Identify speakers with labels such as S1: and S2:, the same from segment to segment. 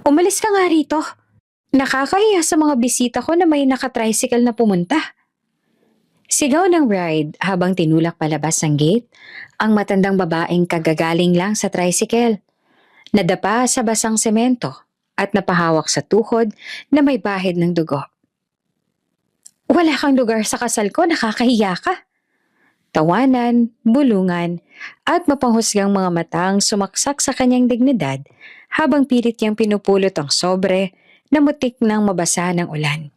S1: Umalis ka nga rito. Nakakahiya sa mga bisita ko na may nakatricycle na pumunta. Sigaw ng bride habang tinulak palabas ng gate ang matandang babaeng kagagaling lang sa tricycle. Nadapa sa basang semento at napahawak sa tuhod na may bahid ng dugo. Wala kang lugar sa kasal ko, nakakahiya ka. Tawanan, bulungan, at mapanghusgang mga matang sumaksak sa kanyang dignidad habang pilit niyang pinupulot ang sobre na mutik nang mabasa ng ulan.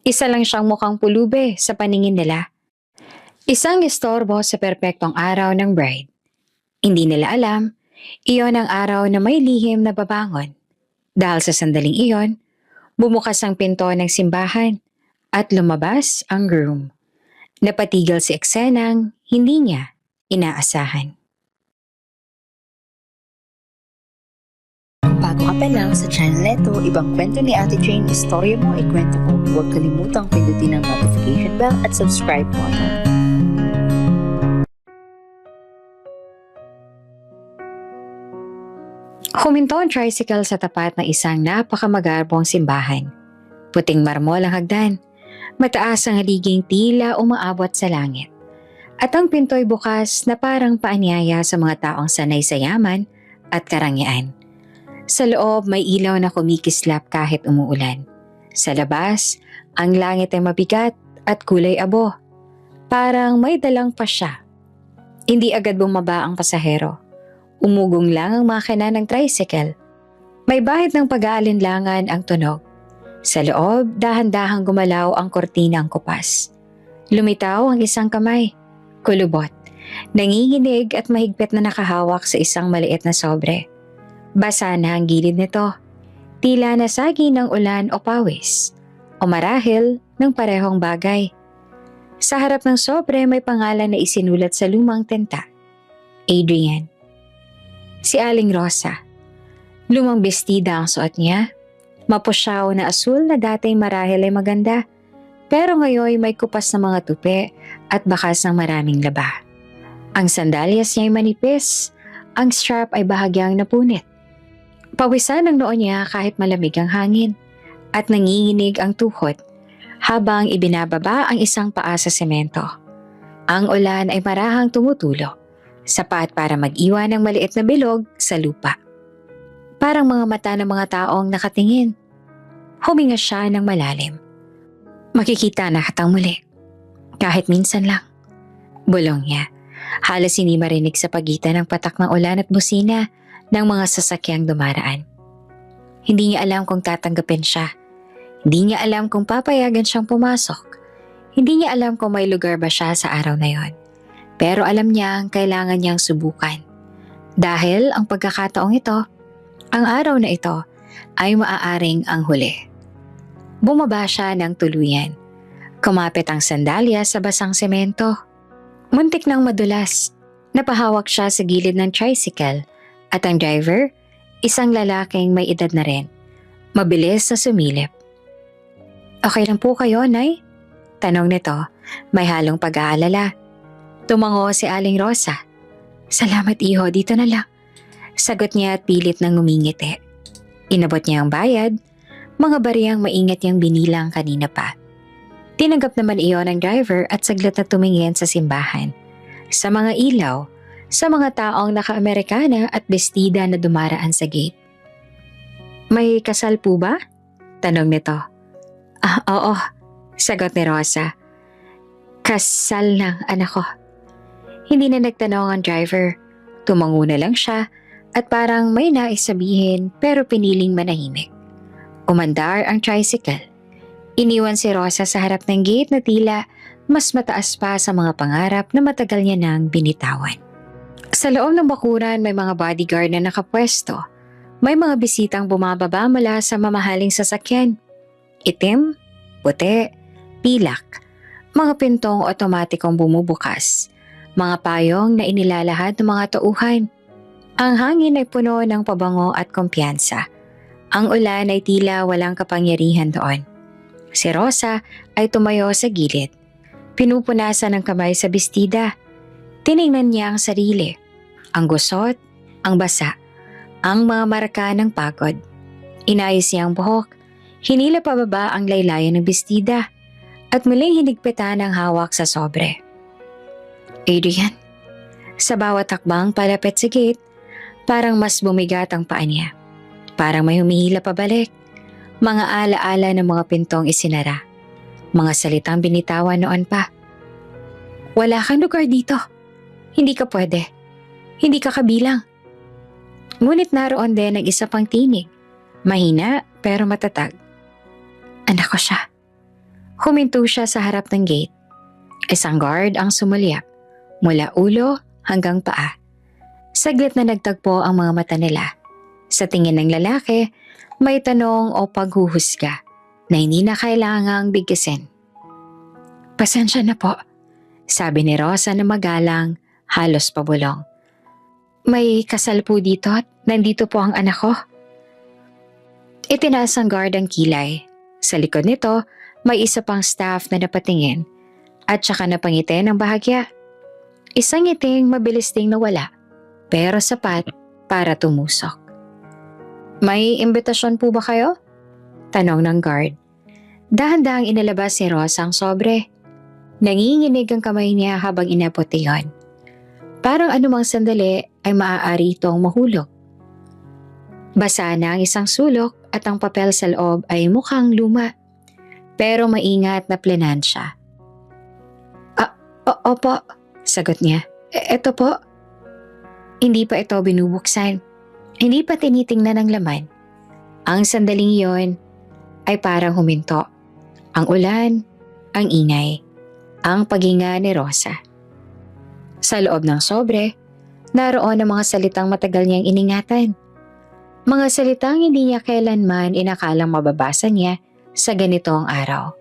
S1: Isa lang siyang mukhang pulube sa paningin nila. Isang istorbo sa perpektong araw ng bride. Hindi nila alam, iyon ang araw na may lihim na babangon. Dahil sa sandaling iyon, bumukas ang pinto ng simbahan at lumabas ang groom. Napatigil si eksenang hindi niya inaasahan.
S2: Bago ka pa lang sa channel neto, ibang kwento ni Ate Jane, istorya mo, ikwento ko. Huwag kalimutang pindutin ang notification bell at subscribe button.
S1: Huminto ang tricycle sa tapat ng isang napakamagarbong simbahan. Puting marmol ang hagdan. Mataas ang haliging tila umaabot sa langit. At ang pinto'y bukas na parang paanyaya sa mga taong sanay sa yaman at karangyaan. Sa loob may ilaw na kumikislap kahit umuulan. Sa labas, ang langit ay mabigat at kulay abo. Parang may dalang pasya. Hindi agad bumaba ang pasahero. Umugong lang ang makina ng tricycle. May bahid ng pag-aalinlangan ang tunog. Sa loob, dahan-dahang gumalaw ang kortinang kupas. Lumitaw ang isang kamay, kulubot, nanginginig at mahigpit na nakahawak sa isang maliit na sobre. Basa na ang gilid nito, tila nasagi ng ulan o pawis, o marahil ng parehong bagay. Sa harap ng sobre may pangalan na isinulat sa lumang tenta, Adrian. Si Aling Rosa. Lumang bestida ang suot niya. Mapusyaw na asul na dati marahil ay maganda, pero ngayon may kupas na mga tupi at bakas ng maraming laba. Ang sandalyas niya ay manipis, ang strap ay bahagyang napunit. Pawisan ang noo niya kahit malamig ang hangin at nanginginig ang tuhod habang ibinababa ang isang paa sa semento. Ang ulan ay marahang tumutulo, sapat para mag-iwan ng maliit na bilog sa lupa. Parang mga mata ng mga taong nakatingin. Huminga siya ng malalim. Makikita na katang muli. Kahit minsan lang. Bulong niya. Halos hindi marinig sa pagitan ng patak ng ulan at busina ng mga sasakyang dumaraan. Hindi niya alam kung tatanggapin siya. Hindi niya alam kung papayagan siyang pumasok. Hindi niya alam kung may lugar ba siya sa araw na yon. Pero alam niya ang kailangan niyang subukan. Dahil ang pagkakataong ito, ang araw na ito ay maaaring ang huli. Bumaba siya ng tuluyan. Kumapit ang sandalya sa basang semento. Muntik nang madulas. Napahawak siya sa gilid ng tricycle at ang driver, isang lalaking may edad na rin. Mabilis na sumilip. Okay lang po kayo, Nay? Tanong nito, may halong pag-aalala. Tumango si Aling Rosa. Salamat iho, dito na lang. Sagot niya at pilit nang ngumingiti. Inabot niya ang bayad, mga bariyang maingat niyang binilang kanina pa. Tinanggap naman iyon ng driver at saglit na tumingin sa simbahan. Sa mga ilaw, sa mga taong naka-Amerikana at bestida na dumaraan sa gate. May kasal po ba? Tanong nito. Oo, sagot ni Rosa. Kasal ng anak ko. Hindi na nagtanong ang driver. Tumango na lang siya at parang may nais sabihin pero piniling manahimik. Umandar ang tricycle. Iniwan si Rosa sa harap ng gate na tila mas mataas pa sa mga pangarap na matagal niya nang binitawan. Sa loob ng bakuran may mga bodyguard na nakapwesto. May mga bisitang bumababa mula sa mamahaling sasakyan. Itim, puti, pilak. Mga pintong otomatikong bumubukas. Mga payong na inilalahad ng mga tauhan. Ang hangin ay puno ng pabango at kumpiyansa. Ang ulan ay tila walang kapangyarihan doon. Si Rosa ay tumayo sa gilid. Pinupunasan ng kamay sa bestida. Tiningnan niya ang sarili. Ang gusot, ang basa. ang mga marka ng pagod. Inayos niya ang buhok, hinila pababa ang laylayan ng bestida, at muling hinigpitan ang hawak sa sobre. Adrian, sa bawat takbang palapit sa gate, parang mas bumigat ang paa niya. Parang may humihila pabalik. Mga alaala ng mga pintong isinara. Mga salitang binitawan noon pa. Wala kang lugar dito. Hindi ka pwede. Hindi ka kabilang. Ngunit naroon din ang isa pang tinig. Mahina pero matatag. Anak ko siya. Huminto siya sa harap ng gate. Isang guard ang sumulyap. Mula ulo hanggang paa. Saglit na nagtagpo ang mga mata nila. Sa tingin ng lalaki, may tanong o paghuhusga na hindi na kailangang bigkasin. Pasensya na po, sabi ni Rosa na magalang, halos pabulong. May kasal po dito at nandito po ang anak ko. Itinaas ang guard ang kilay. Sa likod nito, may isa pang staff na napatingin at saka napangiti ng bahagya. Isang ngiting mabilis ding nawala, pero sapat para tumusok. May imbitasyon po ba kayo? Tanong ng guard. Dahan-dahang inilabas ni Rosa ang sobre. Nanginginig ang kamay niya habang inabot iyon. Parang anumang sandali ay maaari itong mahulog. Basa na ang isang sulok at ang papel sa loob ay mukhang luma. Pero maingat na plenansya. Opo, sagot niya. Eto po. Hindi pa ito binubuksan. Hindi pa tinitingnan ang laman. Ang sandaling iyon ay parang huminto. Ang ulan, ang ingay, ang paghinga ni Rosa. Sa loob ng sobre, naroon ang mga salitang matagal niyang iningatan. Mga salitang hindi niya kailanman inakalang mababasa niya sa ganitong araw.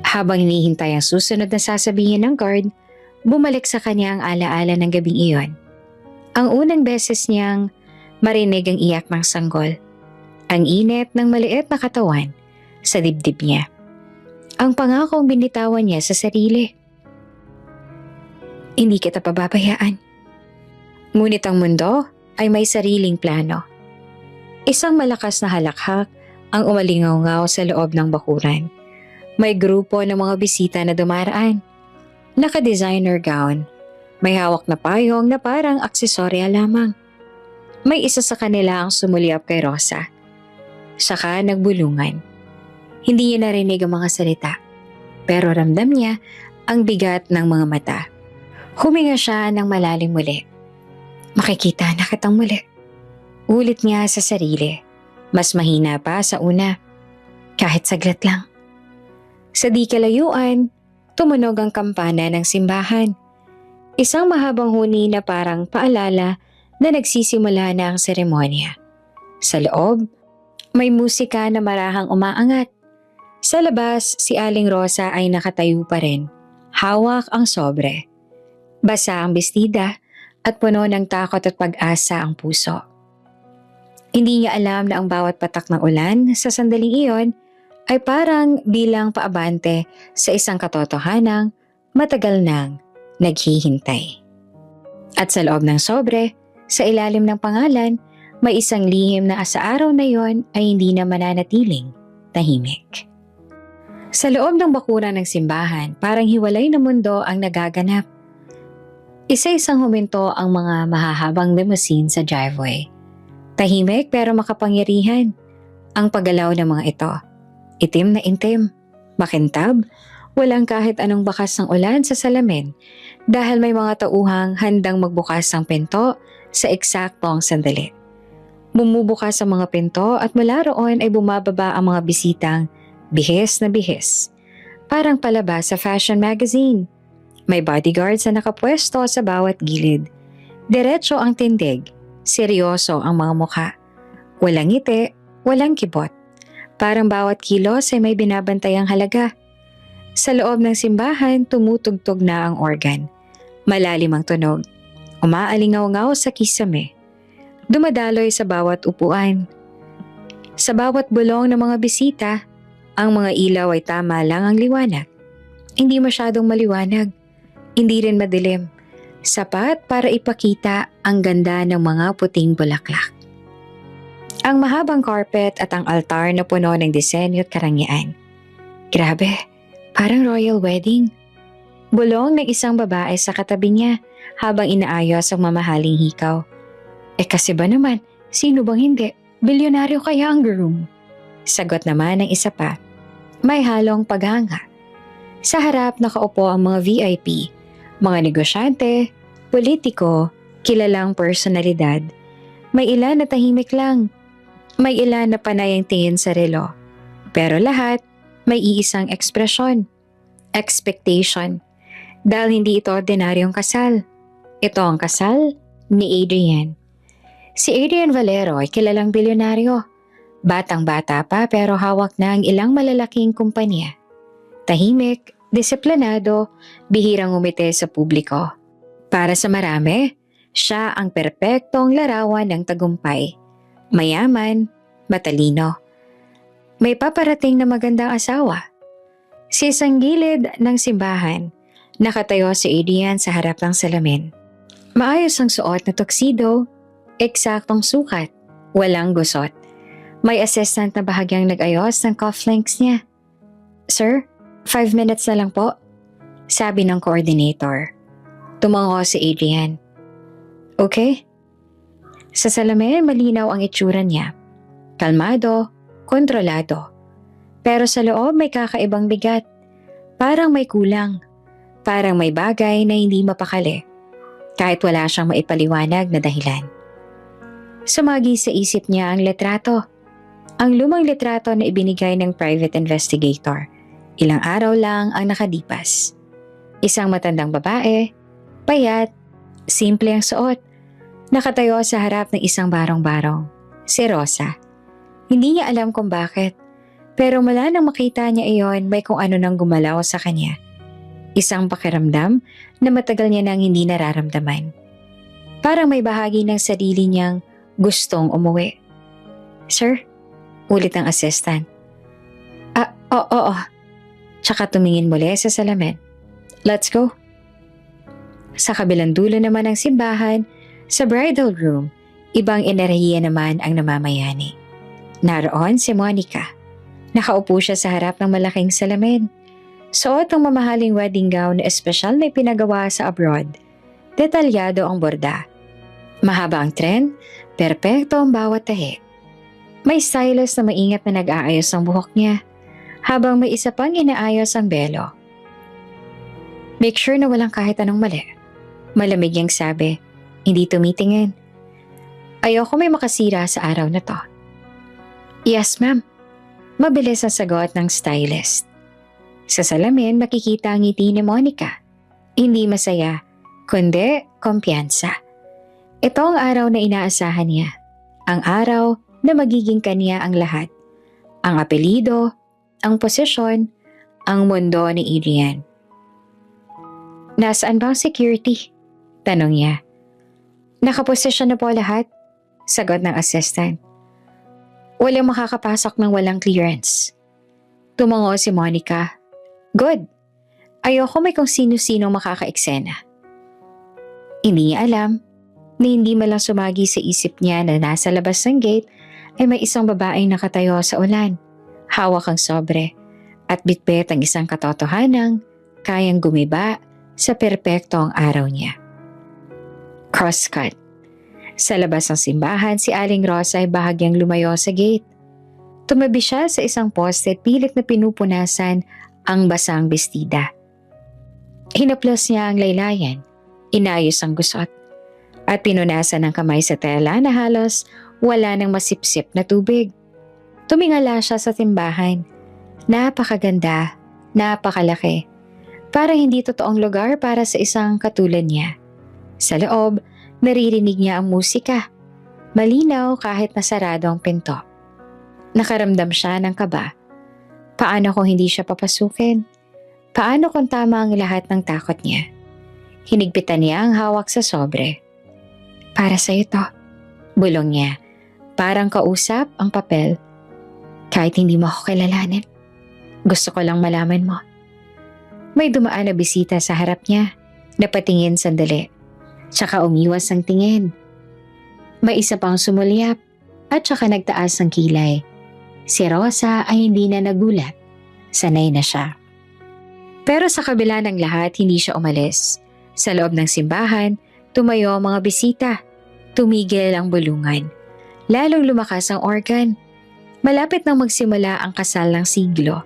S1: Habang hinihintay ang susunod na sasabihin ng guard, bumalik sa kanya ang alaala ng gabing iyon. Ang unang beses niyang marinig ang iyak ng sanggol. Ang init ng maliit na katawan sa dibdib niya. Ang pangakong binitawan niya sa sarili. Hindi kita pababayaan. Ngunit ang mundo ay may sariling plano. Isang malakas na halakhak ang umalingaw-ngaw sa loob ng bakuran. May grupo ng mga bisita na dumaraan. Naka-designer gown. May hawak na payong na parang aksesorya lamang. May isa sa kanila ang sumulyap kay Rosa. Saka nagbulungan. Hindi niya narinig ang mga salita. Pero ramdam niya ang bigat ng mga mata. Huminga siya ng malalim muli. Makikita na kitang muli. Ulit niya sa sarili. Mas mahina pa sa una. Kahit saglit lang. Sa di kalayuan, tumunog ang kampana ng simbahan. Isang mahabang huni na parang paalala na nagsisimula na ang seremonya. Sa loob, may musika na marahang umaangat. Sa labas, si Aling Rosa ay nakatayo pa rin. Hawak ang sobre. Basa ang bestida at puno ng takot at pag-asa ang puso. Hindi niya alam na ang bawat patak ng ulan sa sandaling iyon ay parang bilang paabante sa isang katotohanang matagal nang naghihintay. At sa loob ng sobre, sa ilalim ng pangalan, may isang lihim na sa araw na yon ay hindi na mananatiling tahimik. Sa loob ng bakuran ng simbahan, parang hiwalay na mundo ang nagaganap. Isa-isang huminto ang mga mahahabang limousine sa driveway. Tahimik pero makapangyarihan ang paggalaw ng mga ito. Itim na intim, makintab, walang kahit anong bakas ng ulan sa salamin dahil may mga tauhang handang magbukas ng pinto sa eksaktong sandali. Bumubukas ang mga pinto at mula roon ay bumababa ang mga bisitang bihis na bihis. Parang palabas sa fashion magazine. May bodyguards na nakapwesto sa bawat gilid. Diretso ang tindig, seryoso ang mga mukha. Walang ngiti, walang kibot. Parang bawat kilos ay may binabantayang halaga. Sa loob ng simbahan, tumutugtog na ang organ. Malalim ang tunog. Umaalingaw-ngaw sa kisame. Dumadaloy sa bawat upuan. Sa bawat bulong ng mga bisita, ang mga ilaw ay tama lang ang liwanag. Hindi masyadong maliwanag. Hindi rin madilim. sapat para ipakita ang ganda ng mga puting bulaklak. Ang mahabang carpet at ang altar na puno ng disenyo at karangyaan. Grabe, parang royal wedding. Bulong ng isang babae sa katabi niya habang inaayos ang mamahaling hikaw. Kasi ba naman, sino bang hindi? Bilyonaryo kaya ang groom? Sagot naman ng isa pa. May halong paghanga. Sa harap nakaupo ang mga VIP, mga negosyante, politiko, kilalang personalidad. May ilan na tahimik lang. May ilan na panay ang tingin sa relo. Pero lahat may iisang ekspresyon. Expectation. Dahil hindi ito ordinaryong kasal. Ito ang kasal ni Adrian. Si Adrian Valero ay kilalang bilyonaryo. Batang-bata pa pero hawak na ang ilang malalaking kumpanya. Tahimik, disiplinado, bihirang umite sa publiko. Para sa marami, siya ang perpektong larawan ng tagumpay. Mayaman, matalino. May paparating na magandang asawa. Sa isang gilid ng simbahan, nakatayo si Adrian sa harap ng salamin. Maayos ang suot na tuxedo, eksaktong sukat, walang gusot. May assistant na bahagyang nag-ayos ng cufflinks niya. Sir, 5 minutes na lang po, sabi ng coordinator. Tumango si Adrian. Okay? Sa salamin, malinaw ang itsura niya. Kalmado, kontrolado. Pero sa loob may kakaibang bigat. Parang may kulang. Parang may bagay na hindi mapakali. Kahit wala siyang maipaliwanag na dahilan. Sumagi sa isip niya ang litrato. Ang lumang litrato na ibinigay ng private investigator. Ilang araw lang ang nakalipas. Isang matandang babae, payat, simple ang suot. Nakatayo sa harap ng isang barong-barong. Si Rosa. Hindi niya alam kung bakit. Pero mula nang makita niya iyon, may kung ano nang gumalaw sa kanya. Isang pakiramdam na matagal niya nang hindi nararamdaman. Parang may bahagi ng sarili niyang gustong umuwi. Sir, ulit ang assistant. Oo. Tsaka tumingin muli sa salamin. Let's go. Sa kabilang dulo naman ng simbahan, sa bridal room, ibang enerhiya naman ang namamayani. Naroon si Monica. Nakaupo siya sa harap ng malaking salamin. Suot ang mamahaling wedding gown na espesyal na ipinagawa sa abroad. Detalyado ang borda. Mahaba ang trend, perpekto ang bawat tahi. May stylist na maingat na nag-aayos ang buhok niya, habang may isa pang inaayos ang belo. Make sure na walang kahit anong mali. Malamig niyang sabi, hindi tumitingin. Ayoko may makasira sa araw na to. Yes, ma'am. Mabilis ang sagot ng stylist. Sa salamin makikita ang ngiti ni Monica. Hindi masaya, kundi kumpiyansa. Ito ang araw na inaasahan niya. Ang araw na magiging kanya ang lahat. Ang apelido, ang posisyon, ang mundo ni Adrian. Nasaan ba ang security? Tanong niya. Nakaposisyon na po lahat? Sagot ng assistant. Walang makakapasok ng walang clearance. Tumango si Monica. Good. Ayoko may kung sino-sino makaka-eksena. Hindi niya alam na hindi malang sumagi sa isip niya na nasa labas ng gate ay may isang babaeng nakatayo sa ulan. Hawak ang sobre at bitbit ang isang katotohanang kayang gumiba sa perpektong araw niya. Crosscut. Sa labas ng simbahan, si Aling Rosa ay bahagyang lumayo sa gate. Tumabi siya sa isang poste at pilit na pinupunasan ang basang bestida. Hinaplos niya ang laylayan, inayos ang gusot, at pinunasan ng kamay sa tela na halos wala nang masipsip na tubig. Tumingala siya sa timbahan. Napakaganda, napakalaki. Parang hindi totoong lugar para sa isang katulad niya. Sa loob, naririnig niya ang musika. Malinaw kahit nasarado ang pinto. Nakaramdam siya ng kaba. Paano kung hindi siya papasukin? Paano kung tama ang lahat ng takot niya? Hinigpitan niya ang hawak sa sobre. Para sa ito, bulong niya. Parang kausap ang papel. Kahit hindi mo ako kilalanin, gusto ko lang malaman mo. May dumaan na bisita sa harap niya. Napatingin sandali. tsaka umiwas ng tingin. May isa pang sumulyap at tsaka nagtaas ng kilay. Si Rosa ay hindi na nagulat. Sanay na siya. Pero sa kabila ng lahat, hindi siya umalis. Sa loob ng simbahan, tumayo ang mga bisita. Tumigil ang bulungan. Lalong lumakas ang organ. Malapit nang magsimula ang kasal ng siglo.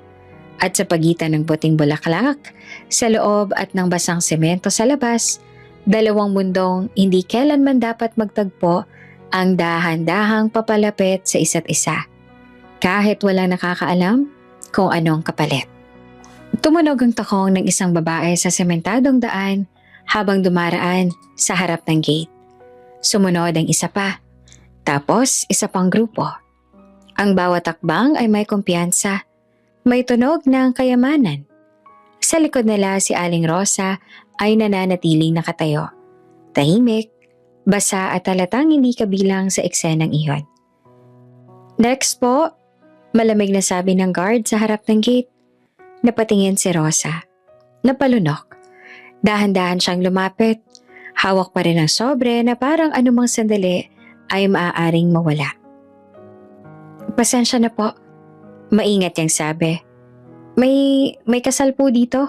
S1: At sa pagitan ng puting bulaklak, sa loob at ng basang semento sa labas, dalawang mundong hindi kailanman dapat magtagpo ang dahan-dahang papalapit sa isa't isa. Kahit walang nakakaalam kung anong kapalit. Tumunog ang takong ng isang babae sa sementadong daan habang dumaraan sa harap ng gate. Sumunod ang isa pa, tapos isa pang grupo. Ang bawat takbang ay may kumpiyansa, may tunog ng kayamanan. Sa likod nila si Aling Rosa ay nananatiling nakatayo. Tahimik, basa at halatang hindi kabilang sa eksenang iyon. Next po, malamig na sabi ng guard sa harap ng gate. Napatingin si Rosa. Napalunok. Dahan-dahan siyang lumapit. Hawak pa rin ang sobre na parang anumang sandali ay maaaring mawala. Pasensya na po. Maingat niyang sabi. May kasal po dito.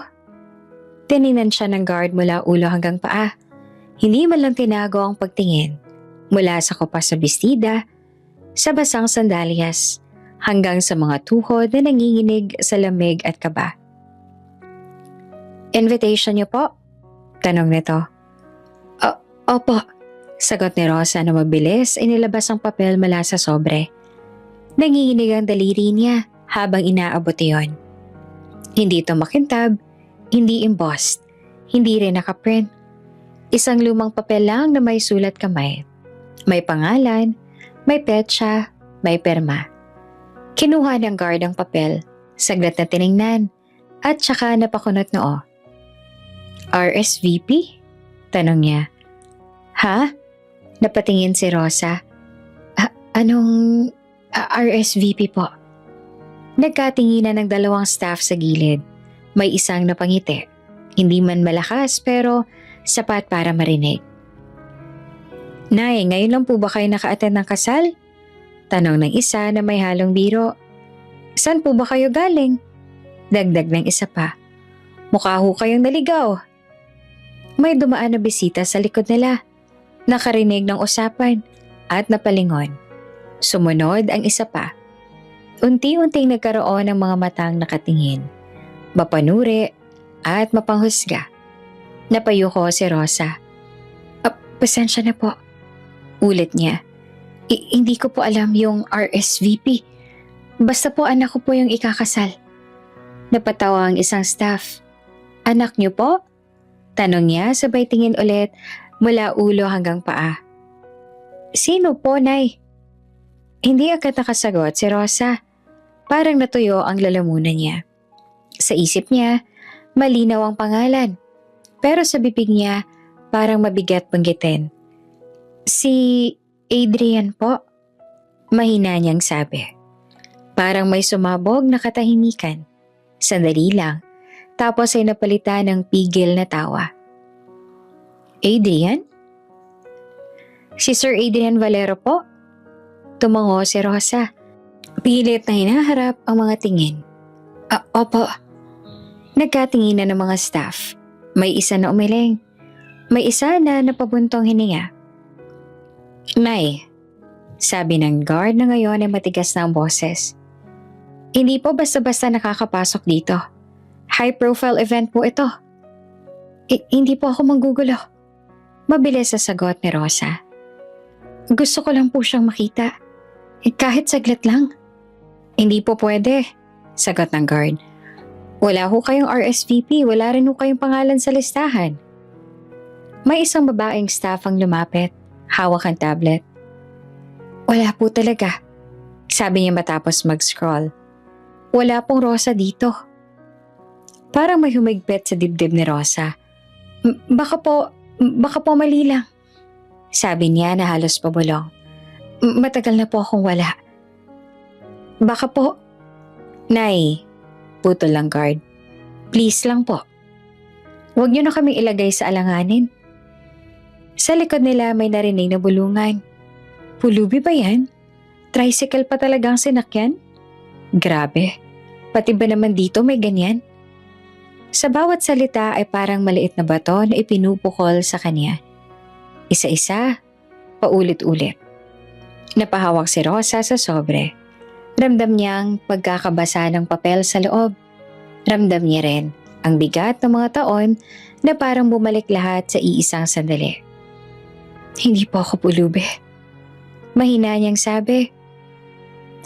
S1: Tiningnan siya ng guard mula ulo hanggang paa. Hindi man lang tinago ang pagtingin. Mula sa kupas sa bestida, sa basang sandalyas, hanggang sa mga tuhod na nanginginig sa lamig at kaba. Invitation niyo po? Tanong nito. Opo. Sagot ni Rosa na mabilis ay nilabas ang papel mula sa sobre. Nanginginig ang daliri niya habang inaabot iyon. Hindi ito makintab, hindi embossed, hindi rin nakaprint. Isang lumang papel lang na may sulat kamay. May pangalan, may petsa, may perma. Kinuha ng guard ang papel, saglit na tiningnan, at saka napakunot noo. RSVP? Tanong niya. Ha? Napatingin si Rosa. Anong RSVP po? Nagkatinginan ng dalawang staff sa gilid. May isang napangiti. Hindi man malakas pero sapat para marinig. Nay, ngayon lang po ba kayo naka-attend ng kasal? Tanong ng isa na may halong biro. Saan po ba kayo galing? Dagdag ng isa pa. Mukha ho kayong naligaw. May dumaan na bisita sa likod nila. Nakarinig ng usapan at napalingon. Sumunod ang isa pa. Unti-unting nagkaroon ng mga matang nakatingin. Mapanuri at mapanghusga. Napayuko si Rosa. Pasensya na po. Ulit niya. Hindi ko po alam yung RSVP. Basta po anak ko po yung ikakasal. Napatawa ang isang staff. Anak niyo po? Tanong niya sabay tingin ulit mula ulo hanggang paa. Sino po, Nay? Hindi agad nakasagot si Rosa. Parang natuyo ang lalamunan niya. Sa isip niya, malinaw ang pangalan. Pero sa bibig niya, parang mabigat banggitin. Si Adrian po. Mahina niyang sabi. Parang may sumabog na katahimikan. Sandali lang. Tapos ay napalitan ng pigil na tawa. Adrian? Si Sir Adrian Valero po? Tumango si Rosa. Pilit na hinaharap ang mga tingin. Opo. Nagkatinginan ng mga staff. May isa na umiling. May isa na napabuntong hininga. Nay, sabi ng guard na ngayon ay matigas na ang boses. Hindi po basta-basta nakakapasok dito. High-profile event po ito. Hindi po ako manggugulo. Mabilis sa sagot ni Rosa. Gusto ko lang po siyang makita. Kahit saglit lang. Hindi po pwede, sagot ng guard. Wala ho kayong RSVP, wala rin ho kayong pangalan sa listahan. May isang babaeng staff ang lumapit, hawak ang tablet. Wala po talaga, sabi niya matapos mag-scroll. Wala pong Rosa dito. Parang may humigpit sa dibdib ni Rosa. Baka po mali lang, sabi niya na halos pabulong. Matagal na po akong wala. Baka po. Nay, putol lang guard. Please lang po. Huwag niyo na kaming ilagay sa alanganin. Sa likod nila may narinig na bulungan. Pulubi ba yan? Tricycle pa talagang sinakyan? Grabe, pati ba naman dito may ganyan? Sa bawat salita ay parang maliit na bato na ipinupukol sa kanya. Isa-isa, paulit-ulit. Napahawak si Rosa sa sobre. Ramdam niyang pagkakabasa ng papel sa loob. Ramdam niya rin ang bigat ng mga taon na parang bumalik lahat sa iisang sandali. Hindi po ako pulubi. Mahina niyang sabi.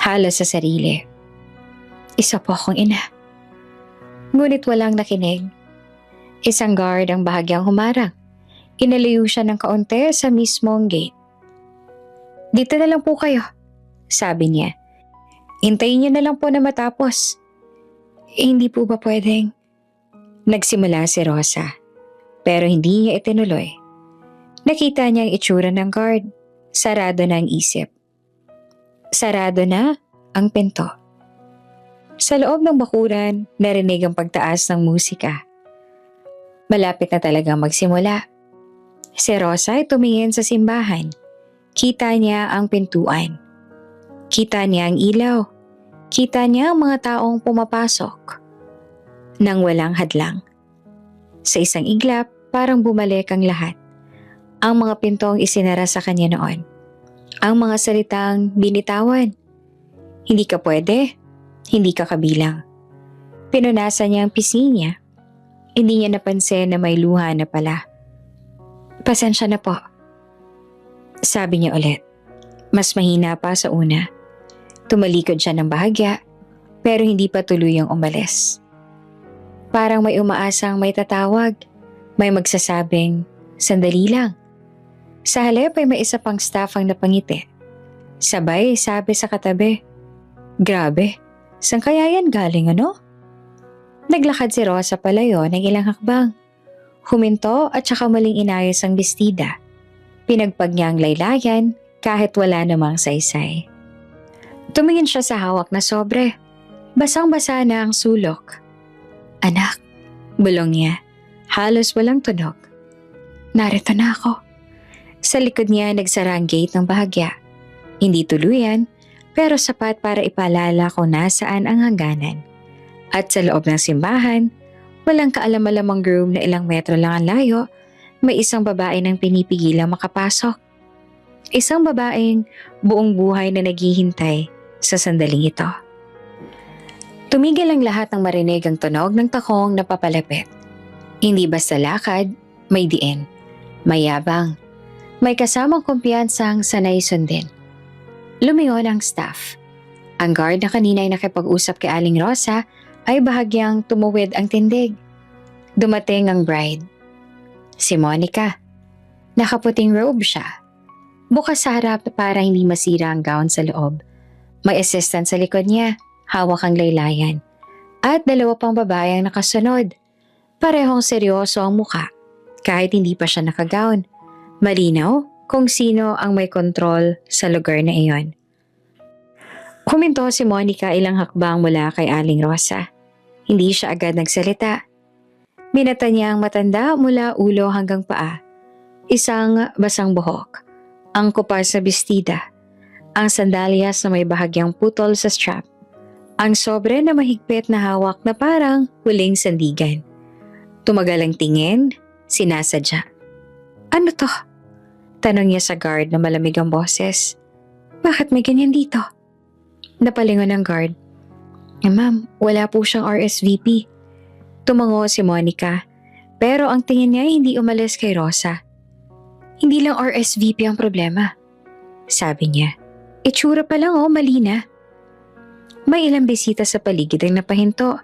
S1: Halos sa sarili. Isa po akong ina. Ngunit walang nakinig. Isang guard ang bahagyang humarang. Inalayo siya ng kaunti sa mismong gate. Dito na lang po kayo, sabi niya. Hintayin niyo na lang po na matapos. Hindi po ba pwedeng? Nagsimula si Rosa, pero hindi niya itinuloy. Nakita niya ang itsura ng guard. Sarado na ang isip. Sarado na ang pinto. Sa loob ng bakuran, narinig ang pagtaas ng musika. Malapit na talagang magsimula. Si Rosa ay tumingin sa simbahan. Kita niya ang pintuan. Kita niya ang ilaw. Kita niya ang mga taong pumapasok. Nang walang hadlang. Sa isang iglap, parang bumalik ang lahat. Ang mga pintong isinara sa kanya noon. Ang mga salitang binitawan. Hindi ka pwede, hindi ka kabilang. Pinunasan niya ang pisngi niya. Hindi niya napansin na may luha na pala. Pasensya na po. Sabi niya ulit. Mas mahina pa sa una. Tumalikod siya ng bahagya, pero hindi pa tuluyang umalis. Parang may umaasang may tatawag, may magsasabing, sandali lang. Sa halip ay may isa pang staff ang napangiti. Sabay sabi sa katabi, grabe, saan kaya yan galing ano? Naglakad si Rosa palayo ng ilang hakbang. Huminto at saka maling inayos ang bestida. Pinagpag niya ang laylayan kahit wala namang saysay. Tumingin siya sa hawak na sobre. Basang-basa na ang sulok. Anak, bulong niya. Halos walang tunog. Narito na ako. Sa likod niya nagsara ang gate ng bahagya. Hindi tuluyan, pero sapat para ipaalala kung nasaan ang hangganan. At sa loob ng simbahan, walang kaalam-alamang room na ilang metro lang ang layo, may isang babae nang pinipigilang makapasok. Isang babaeng buong buhay na naghihintay sa sandaling ito. Tumigil ang lahat ng marinig ang tunog ng takong na papalapit. Hindi basta lakad, may diin, may yabang, may kasamang kumpiyansang sanay sundin. Lumingon ang staff. Ang guard na kanina ay nakipag-usap kay Aling Rosa ay bahagyang tumuwid ang tindig. Dumating ang bride. Si Monica. Nakaputing robe siya. Bukas sa harap para hindi masira ang gown sa loob. May assistant sa likod niya, hawak ang laylayan. At dalawa pang babae ang nakasunod. Parehong seryoso ang muka, kahit hindi pa siya nakagown. Malinaw kung sino ang may kontrol sa lugar na iyon. Huminto si Monica ilang hakbang mula kay Aling Rosa. Hindi siya agad nagsalita. Binata niya ang matanda mula ulo hanggang paa. Isang basang buhok, ang kupas sa bestida, ang sandalyas na may bahagyang putol sa strap, ang sobre na mahigpit na hawak na parang huling sandigan. Tumagal ang tingin, sinasadya. Ano to? Tanong niya sa guard na malamig ang boses. Bakit may ganyan dito? Napalingon ng guard. Ma'am, wala po siyang RSVP. Tumango si Monica, pero ang tingin niya hindi umalis kay Rosa. Hindi lang RSVP ang problema, sabi niya. Itsura pa lang mali na. May ilang bisita sa paligid ang napahinto.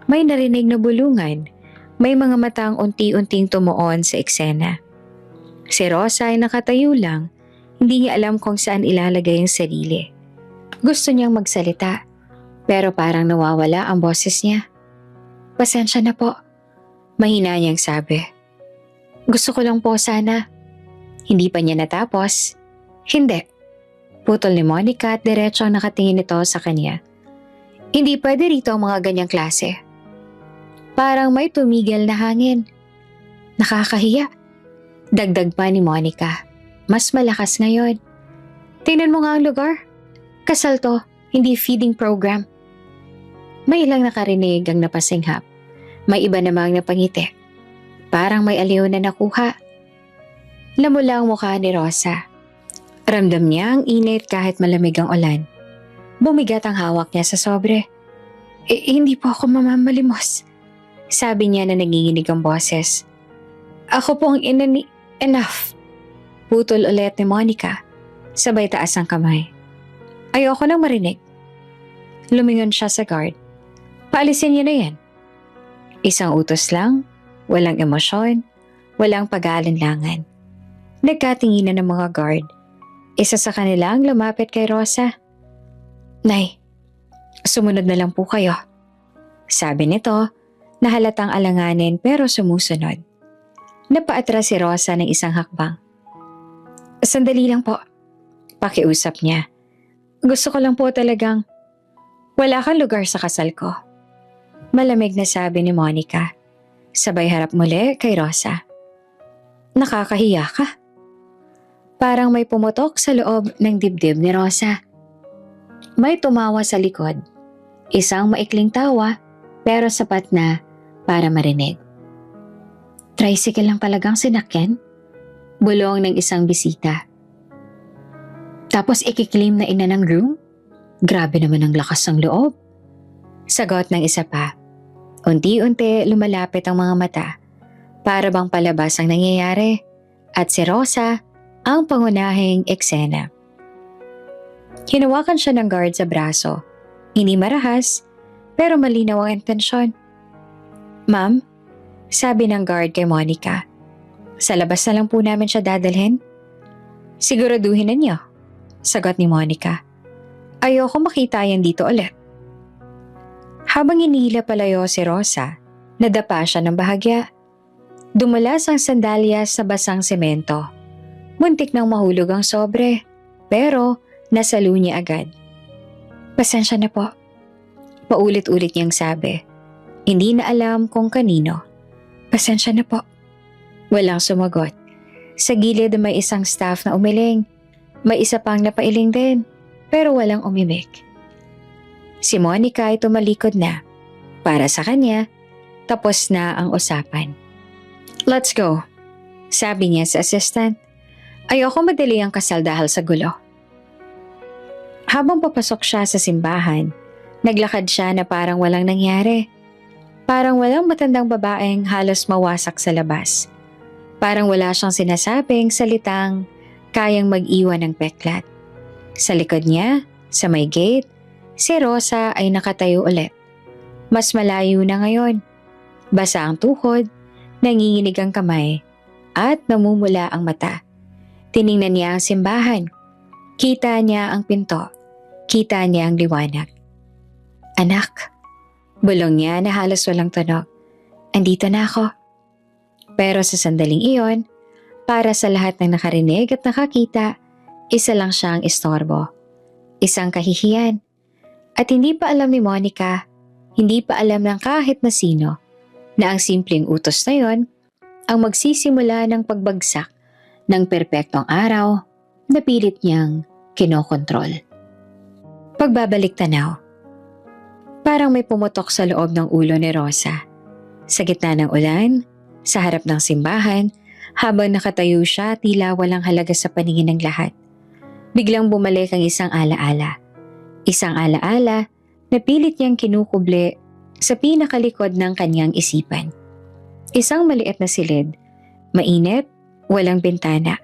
S1: May narinig na bulungan. May mga matang unti-unting tumuon sa eksena. Si Rosa ay nakatayo lang, hindi niya alam kung saan ilalagay ang sarili. Gusto niyang magsalita, pero parang nawawala ang boses niya. Pasensya na po, mahina niyang sabi. Gusto ko lang po sana. Hindi pa niya natapos. Hindi. Putol ni Monica at diretso ang nakatingin ito sa kanya. Hindi pwede rito ang mga ganyang klase. Parang may tumigil na hangin. Nakakahiya. Dagdag pa ni Monica, mas malakas ngayon. Tingnan mo nga ang lugar. Kasal to, hindi feeding program. May ilang nakarinig ang napasinghap. May iba namang napangiti. Parang may aliw na nakuha. Namula ang mukha ni Rosa. Ramdam niya ang init kahit malamig ang ulan. Bumigat ang hawak niya sa sobre. Hindi po ako mamamalimos. Sabi niya na nanginginig ang boses. Ako po ang ina ni... Enough. Putol ulit ni Monica. Sabay taas ang kamay. Ayoko nang marinig. Lumingon siya sa guard. Paalisin niyo na yan. Isang utos lang, walang emosyon, walang pag-aalinlangan. Nagkatinginan ng mga guard. Isa sa kanila ang lumapit kay Rosa. Nay, sumunod na lang po kayo. Sabi nito, na halatang alanganin pero sumusunod. Napaatras si Rosa ng isang hakbang. Sandali lang po. Pakiusap niya. Gusto ko lang po talagang wala kang lugar sa kasal ko. Malamig na sabi ni Monica. Sabay harap muli kay Rosa. Nakakahiya ka. Parang may pumutok sa loob ng dibdib ni Rosa. May tumawa sa likod. Isang maikling tawa pero sapat na para marinig. Tricycle lang talagang sinakyan? Bulong ng isang bisita. Tapos ikiklaim na ina ng groom? Grabe naman ang lakas ng loob. Sagot ng isa pa. Unti-unti lumalapit ang mga mata. Para bang palabas ang nangyayari. At si Rosa ang pangunahing eksena. Hinawakan siya ng guard sa braso. Hindi marahas, pero malinaw ang intensyon. Ma'am, sabi ng guard kay Monica, sa labas na lang po namin siya dadalhin. Siguraduhin na niyo, sagot ni Monica. Ayoko makita yan dito ulit. Habang hinihila palayo si Rosa, nadapa siya ng bahagya. Dumulas ang sandalyas sa basang semento. Muntik nang mahulog ang sobre, pero nasalo niya agad. Pasensya na po. Paulit-ulit niyang sabi. Hindi na alam kung kanino. Pasensya na po. Walang sumagot. Sa gilid may isang staff na umiling. May isa pang napailing din, pero walang umimik. Si Monica ay tumalikod na. Para sa kanya, tapos na ang usapan. Let's go, sabi niya sa assistant. Ayoko madali ang kasal dahil sa gulo. Habang papasok siya sa simbahan, naglakad siya na parang walang nangyari. Parang walang matandang babaeng halos mawasak sa labas. Parang wala siyang sinasabing salitang kayang mag-iwan ng peklat. Sa likod niya, sa may gate, si Rosa ay nakatayo ulit. Mas malayo na ngayon. Basa ang tuhod, nanginginig ang kamay, at namumula ang mata. Tiningnan niya ang simbahan. Kita niya ang pinto. Kita niya ang liwanag. Anak, bulong niya na halos walang tunog. Andito na ako. Pero sa sandaling iyon, para sa lahat ng nakarinig at nakakita, isa lang siyang istorbo. Isang kahihiyan. At hindi pa alam ni Monica, hindi pa alam ng kahit na sino, na ang simpleng utos na yon ang magsisimula ng pagbagsak ng perpektong araw na pilit niyang kinokontrol. Pagbabalik tanaw. Parang may pumutok sa loob ng ulo ni Rosa. Sa gitna ng ulan, sa harap ng simbahan, habang nakatayo siya tila walang halaga sa paningin ng lahat. Biglang bumalik ang isang alaala. Isang alaala na pilit niyang kinukuble sa pinakalikod ng kanyang isipan. Isang maliit na silid, mainit, walang bintana,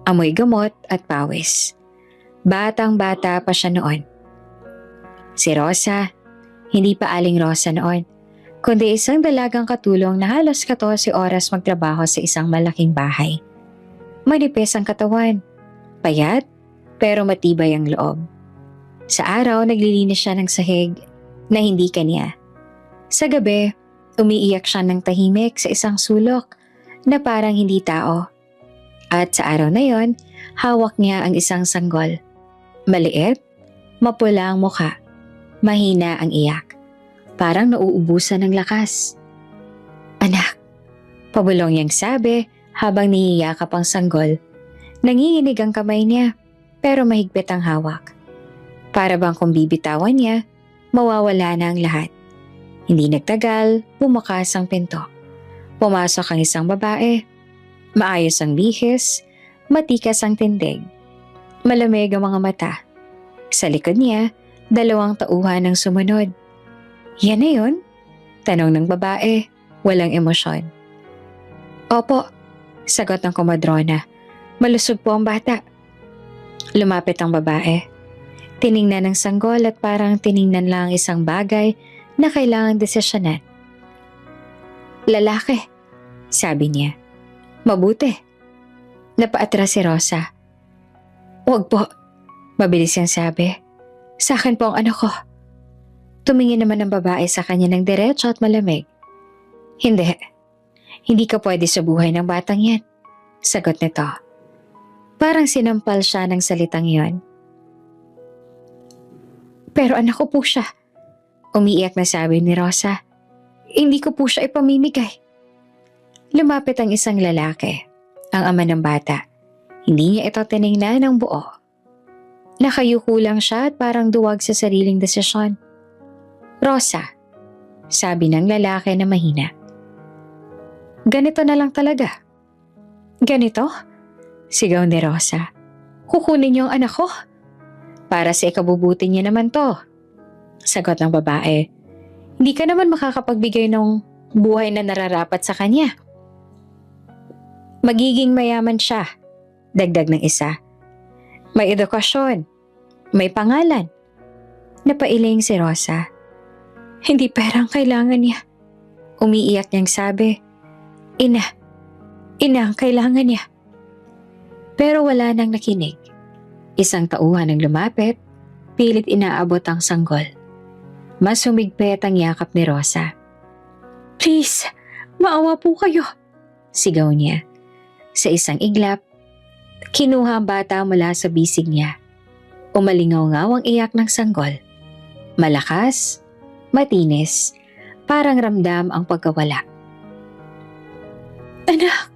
S1: amoy gamot at pawis. Batang-bata pa siya noon. Si Rosa, hindi pa aling Rosa noon, kundi isang dalagang katulong na halos 14 oras magtrabaho sa isang malaking bahay. Manipis ang katawan, payat, pero matibay ang loob. Sa araw, naglilinis siya ng sahig na hindi kanya. Sa gabi, umiiyak siya ng tahimik sa isang sulok na parang hindi tao. At sa araw na yon, hawak niya ang isang sanggol. Maliit, mapula ang muka, mahina ang iyak. Parang nauubusan ng lakas. Anak, pabulong niyang sabi Habang niyiyakap ang sanggol, nanginginig ang kamay niya pero mahigpit ang hawak. Para bang kung bibitawan niya, mawawala na ang lahat. Hindi nagtagal, bumukas ang pinto. Pumasok ang isang babae. Maayos ang bihis, matikas ang tindig. Malamig ang mga mata. Sa likod niya, 2 tauhan ang sumunod. Yan na yun? Tanong ng babae, walang emosyon. Opo, sagot ng komadrona. Malusog po ang bata. Lumapit ang babae. Tiningnan ng sanggol at parang tiningnan lang isang bagay na kailangang desisyonan. Lalaki, sabi niya. Mabuti. Napaatras si Rosa. Huwag po, mabilis niyang sabi. Sa akin po ang anak ko. Tumingin naman ang babae sa kanya ng diretso at malamig. Hindi ka pwede sa buhay ng batang yan, sagot nito. Parang sinampal siya ng salitang yon. Pero anak ko po siya, umiiyak na sabi ni Rosa. Hindi ko po siya ipamimigay. Lumapit ang isang lalaki, ang ama ng bata. Hindi niya ito tiningnan ng buo. Nakayuko lang siya at parang duwag sa sariling desisyon. Rosa, sabi ng lalaki na mahina. Ganito na lang talaga. Ganito? Sigaw ni Rosa. Kukunin niyo ang anak ko? Para sa ikabubuti niya naman to. Sagot ng babae. Hindi ka naman makakapagbigay ng buhay na nararapat sa kanya. Magiging mayaman siya. Dagdag ng isa. May edukasyon. May pangalan. Napailing si Rosa. Hindi perang kailangan niya. Umiiyak niyang sabi. Ina ang kailangan niya. Pero wala nang nakinig. Isang tauhan ang lumapit, pilit inaabot ang sanggol. Mas humigpit ang yakap ni Rosa. Please, maawa po kayo, sigaw niya. Sa isang iglap, kinuha ang bata mula sa bisig niya. Umalingaw-ngaw ang iyak ng sanggol. Malakas, matinis, parang ramdam ang pagkawala. Anak!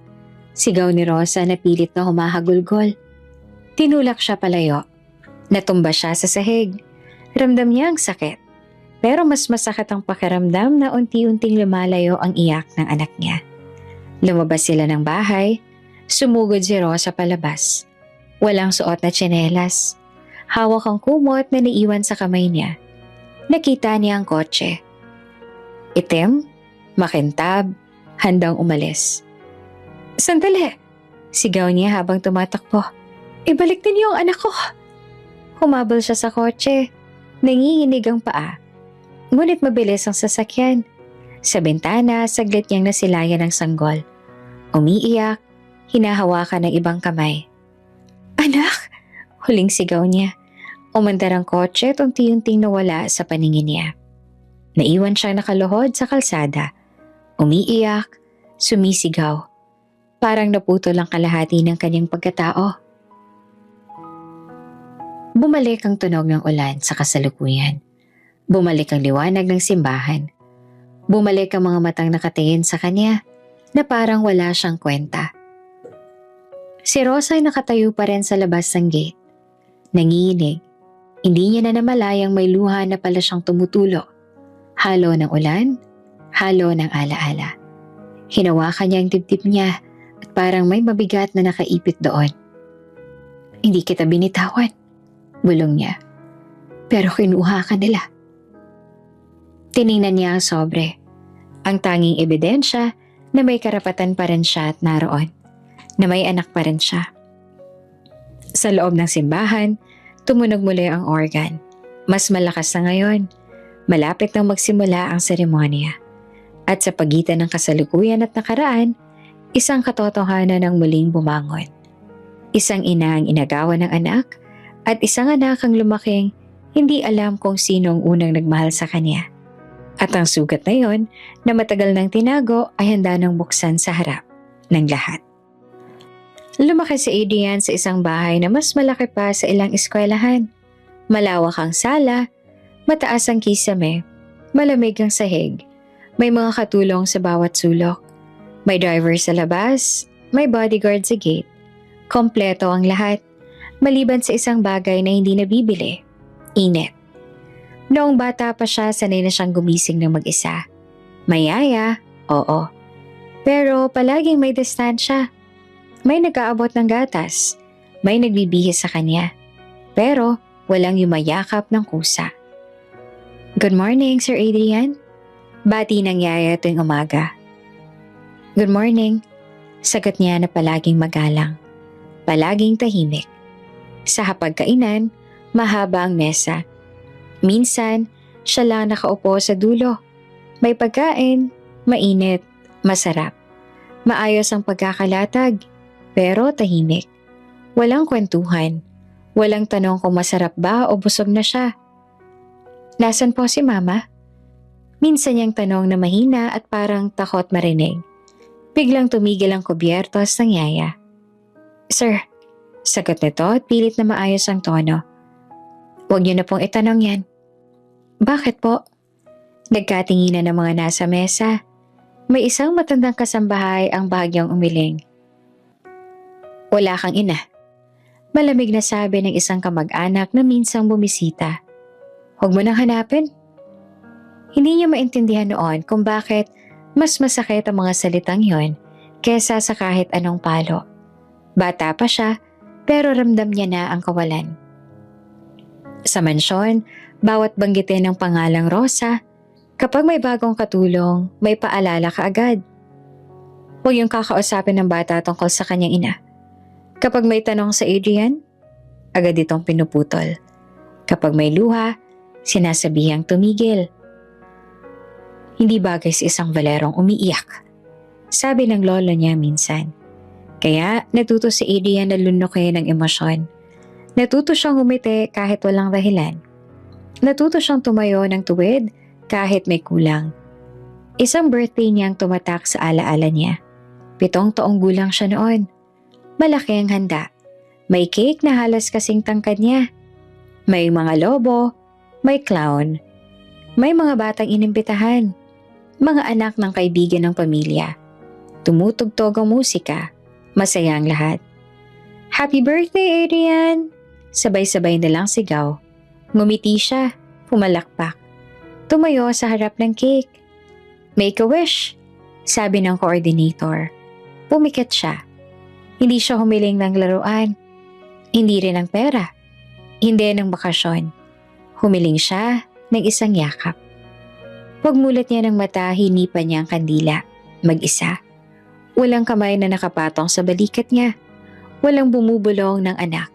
S1: Sigaw ni Rosa na pilit na humahagulgol. Tinulak siya palayo. Natumba siya sa sahig. Ramdam niya ang sakit. Pero mas masakit ang pakiramdam na unti-unting lumalayo ang iyak ng anak niya. Lumabas sila ng bahay. Sumugod si Rosa palabas. Walang suot na tsinelas. Hawak ang kumot na naiwan sa kamay niya. Nakita niya ang kotse. Itim, makintab, handang umalis. Sandali! Sigaw niya habang tumatakbo. Ibalik din niyo ang anak ko! Humabol siya sa kotse. Nanginginig ang paa. Ngunit mabilis ang sasakyan. Sa bintana, saglit niyang nasilayan ng sanggol. Umiiyak, hinahawakan ng ibang kamay. Anak! Huling sigaw niya. Umandar ang kotse at unti-unting nawala sa paningin niya. Naiwan siya nakaluhod sa kalsada. Umiiyak, sumisigaw. Parang naputol ang kalahati ng kanyang pagkatao. Bumalik ang tunog ng ulan sa kasalukuyan. Bumalik ang liwanag ng simbahan. Bumalik ang mga matang nakatingin sa kanya na parang wala siyang kwenta. Si Rosa ay nakatayo pa rin sa labas ng gate. Nanginginig. Hindi niya na namalayang may luha na pala siyang tumutulo. Halo ng ulan, halo ng alaala. Hinawakan niya ang dibdib niya at parang may mabigat na nakaipit doon. Hindi kita binitawan, bulong niya. Pero kinuha ka nila. Tiningnan niya ang sobre. Ang tanging ebidensya na may karapatan pa rin siya at naroon. Na may anak pa rin siya. Sa loob ng simbahan, tumunog muli ang organ. Mas malakas na ngayon. Malapit nang magsimula ang seremonya. At sa pagitan ng kasalukuyan at nakaraan, isang katotohanan ang muling bumangon. Isang ina ang inagawan ng anak at isang anak ang lumaking hindi alam kung sino ang unang nagmahal sa kanya. At ang sugat na yon na matagal nang tinago ay handa nang buksan sa harap ng lahat. Lumaki si Adrian sa isang bahay na mas malaki pa sa ilang eskwelahan. Malawak ang sala, mataas ang kisame, malamig ang sahig, may mga katulong sa bawat sulok. May driver sa labas may bodyguard sa gate. Kompleto ang lahat, maliban sa isang bagay na hindi nabibili, init. Noong bata pa siya, sanay na siyang gumising ng mag-isa. Mayaya, oo. Pero palaging may distansya. May nag-aabot ng gatas, may nagbibihis sa kanya. Pero walang yumayakap ng kusa. Good morning, Sir Adrian. Bati ng yaya tuwing umaga. Good morning. Sagot niya na palaging magalang. Palaging tahimik. Sa hapagkainan, mahaba ang mesa. Minsan, siya lang nakaupo sa dulo. May pagkain, mainit, masarap. Maayos ang pagkakalatag, pero tahimik. Walang kwentuhan. Walang tanong kung masarap ba o busog na siya. Nasaan po si Mama? Minsan niyang tanong na mahina at parang takot marinig. Biglang tumigil ang kubyertos ng yaya. Sir, sagot nito at pilit na maayos ang tono. Huwag niyo na pong itanong yan. Bakit po? Nagkatinginan ng mga nasa mesa. May isang matandang kasambahay ang bahagyang umiling. Wala kang ina. Malamig na sabi ng isang kamag-anak na minsang bumisita. Huwag mo nang hanapin. Hindi niya maintindihan noon kung bakit mas masakit ang mga salitang yon kesa sa kahit anong palo. Bata pa siya, pero ramdam niya na ang kawalan. Sa mansyon, bawat banggitin ng pangalang Rosa, kapag may bagong katulong, may paalala ka agad. Huwag yung kakausapin ng bata tungkol sa kanyang ina. Kapag may tanong sa Adrian, agad itong pinuputol. Kapag may luha, sinasabihang tumigil. Hindi bagay sa isang balerong umiiyak, sabi ng lolo niya minsan. Kaya natuto si Adrian na lunukin ng emosyon. Natuto siyang umiti kahit walang dahilan. Natuto siyang tumayo ng tuwid kahit may kulang. Isang birthday niyang tumatak sa alaala niya. 7 taong gulang siya noon. Malaki ang handa. May cake na halos kasing tangkad niya. May mga lobo, may clown. May mga batang inimbitahan. Mga anak ng kaibigan ng pamilya. Tumutugtog ang musika. Masaya ang lahat. Happy birthday, Adrian! Sabay-sabay nilang sigaw. Ngumiti siya, pumalakpak. Tumayo sa harap ng cake. Make a wish, sabi ng coordinator. Pumikit siya. Hindi siya humiling ng laruan. Hindi rin ng pera. Hindi ng bakasyon. Humiling siya ng isang yakap. Pagmulat niya ng mata, hinipan niya ang kandila. Mag-isa. Walang kamay na nakapatong sa balikat niya. Walang bumubulong ng anak.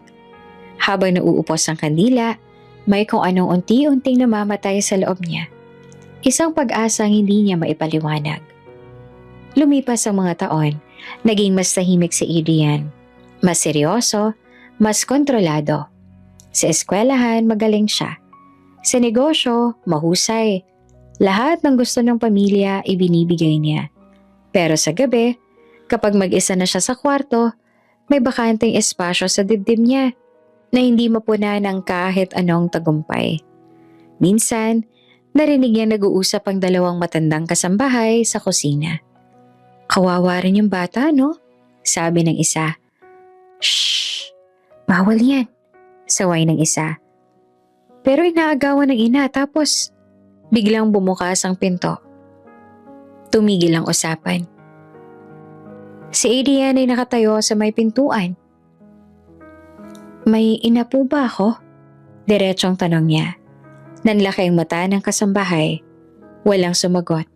S1: Habang nauupos ang kandila, may kung anong unti-unting namamatay sa loob niya. Isang pag-asang hindi niya maipaliwanag. Lumipas ang mga taon, naging mas tahimik si Adrian. Mas seryoso, mas kontrolado. Sa eskwelahan, magaling siya. Sa negosyo, mahusay. Lahat ng gusto ng pamilya, ibinibigay niya. Pero sa gabi, kapag mag-isa na siya sa kwarto, may bakanteng espasyo sa dibdib niya na hindi mapuna ng kahit anong tagumpay. Minsan, narinig niya nag-uusap ang 2 matandang kasambahay sa kusina. Kawawa rin yung bata, no? Sabi ng isa. Shh! Bawal yan, saway ng isa. Pero inaagawan ng ina tapos biglang bumukas ang pinto. Tumigil ang usapan. Si Adrian ay nakatayo sa may pintuan. May ina po ba ako? Diretsong tanong niya. Nanlaki ang mata ng kasambahay. Walang sumagot.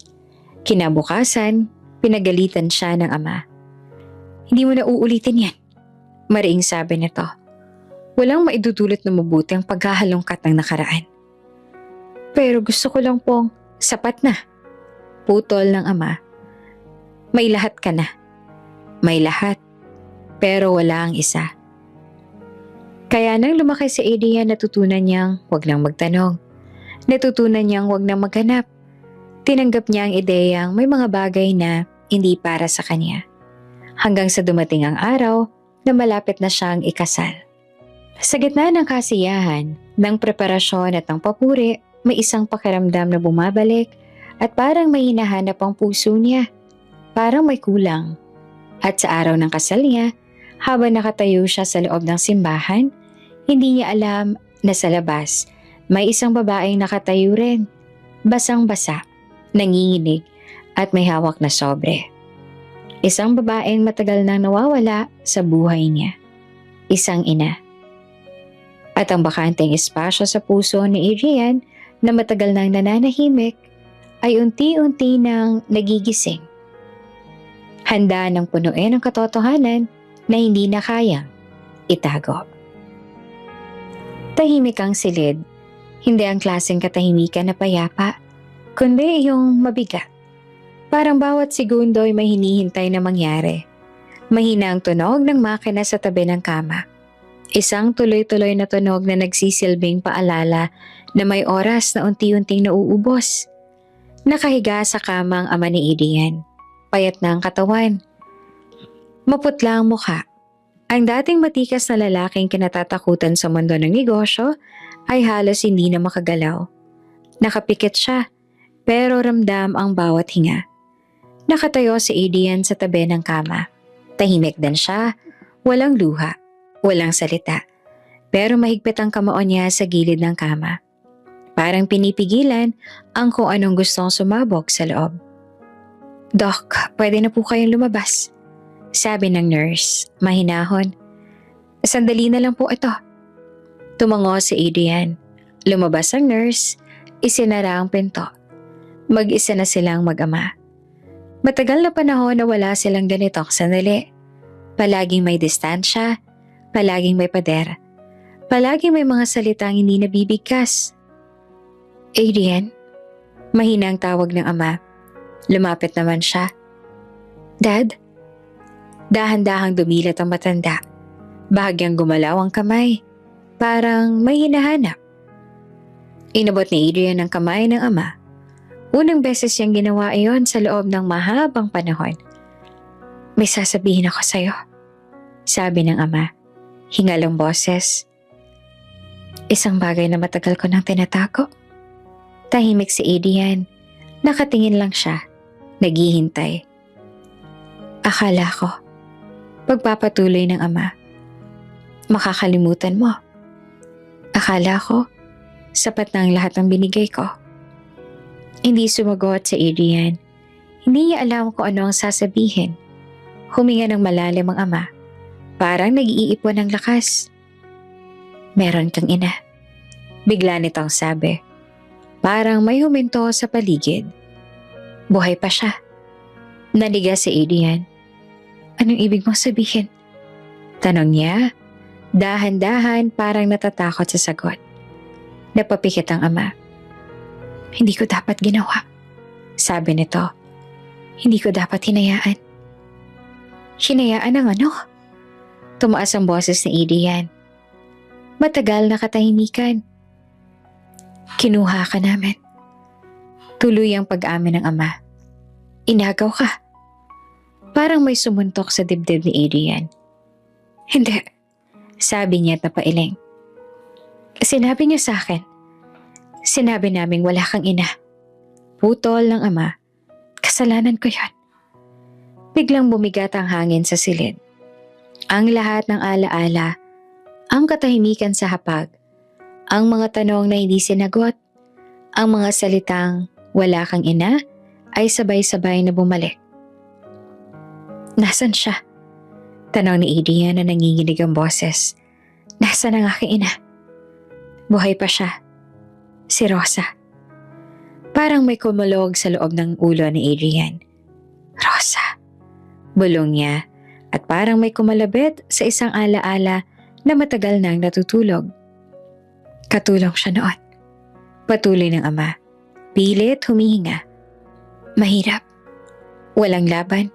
S1: Kinabukasan, pinagalitan siya ng ama. Hindi mo na uulitin yan, mariing sabi nito. Walang maidudulot na mabuti ang paghahalongkat ng nakaraan. Pero gusto ko lang pong sapat na. Putol ng ama. May lahat ka na. May lahat. Pero wala ang isa. Kaya nang lumaki si Adrian, natutunan niyang huwag nang magtanong. Natutunan niyang huwag nang maghanap. Tinanggap niya ang ideyang may mga bagay na hindi para sa kanya. Hanggang sa dumating ang araw na malapit na siyang ikasal. Sa gitna ng kasiyahan, ng preparasyon at ng papuri, may isang pakiramdam na bumabalik at parang may hinahanap ang puso niya. Parang may kulang. At sa araw ng kasal niya, habang nakatayo siya sa loob ng simbahan, hindi niya alam na sa labas may isang babaeng nakatayo rin, basang-basa, nanginginig at may hawak na sobre. Isang babaeng matagal nang nawawala sa buhay niya. Isang ina. At ang bakanteng espasyo sa puso ni Adrian na matagal nang nananahimik ay unti-unti nang nagigising. Handa nang punuin ang katotohanan na hindi na kayang itago. Tahimik ang silid, hindi ang klaseng katahimikan na payapa, kundi yung mabigat. Parang bawat segundo ay may hinihintay na mangyari. Mahina ang tunog ng makina sa tabi ng kama. Isang tuloy-tuloy na tunog na nagsisilbing paalala na may oras na unti-unting nauubos. Nakahiga sa kama ang ama ni Adrian. Payat na ang katawan. Maputla ang mukha. Ang dating matikas na lalaking kinatatakutan sa mundo ng negosyo ay halos hindi na makagalaw. Nakapikit siya, pero ramdam ang bawat hinga. Nakatayo si Adrian sa tabi ng kama. Tahimik din siya, walang luha, walang salita. Pero mahigpit ang kamao niya sa gilid ng kama. Parang pinipigilan ang kung anong gustong sumabog sa loob. "Doc, pwede na po kayong lumabas," sabi ng nurse, mahinahon. "Sandali na lang po ito." Tumango si Adrian. Lumabas ang nurse, isinara ang pinto. Mag-isa na silang mag-ama. Matagal na panahon na wala silang ganitong sandali. Palaging may distansya, palaging may pader, palaging may mga salitang hindi nabibigkas. "Adrian?" Mahina ang tawag ng ama. Lumapit naman siya. "Dad?" Dahan-dahang dumilat ang matanda. Bahagyang gumalaw ang kamay. Parang may hinahanap. Inabot ni Adrian ang kamay ng ama. Unang beses niyang ginawa iyon sa loob ng mahabang panahon. "May sasabihin ako sa'yo," sabi ng ama. Hingal ang boses. "Isang bagay na matagal ko nang tinatago." Tahimik si Adrian. Nakatingin lang siya. Naghihintay. "Akala ko," pagpapatuloy ng ama, "makakalimutan mo. Akala ko, sapat na ang lahat ng binigay ko." Hindi sumagot si Adrian. Hindi niya alam kung ano ang sasabihin. Huminga ng malalim ang ama. Parang nag-iipon ng lakas. "Meron kang ina," bigla nitong sabi. Parang may huminto sa paligid. Buhay pa siya. Naliga si Adrian. "Anong ibig mong sabihin?" Tanong niya. Dahan-dahan parang natatakot sa sagot. Napapikit ang ama. "Hindi ko dapat ginawa," sabi nito. "Hindi ko dapat hinayaan." "Hinayaan ang ano?" Tumaas ang boses ni Adrian. Matagal na katahimikan. "Kinuha ka namin." Tuloy ang pag-amin ng ama. "Inagaw ka." Parang may sumuntok sa dibdib ni Adrian. "Hindi," sabi niya napailing. "Sinabi niyo sa akin. Sinabi naming wala kang ina." Putol ng ama. "Kasalanan ko yan." Biglang bumigat ang hangin sa silid. Ang lahat ng alaala, ang katahimikan sa hapag, ang mga tanong na hindi sinagot, ang mga salitang wala kang ina ay sabay-sabay na bumalik. "Nasaan siya?" Tanong ni Adrian na nanginginig ang boses. "Nasaan ang aking ina?" "Buhay pa siya. Si Rosa." Parang may kumulog sa loob ng ulo ni Adrian. "Rosa." Bulong niya at parang may kumalabit sa isang alaala na matagal nang natutulog. Katulong siya noon. Patuloy ng ama. Pilit humihinga. Mahirap. Walang laban.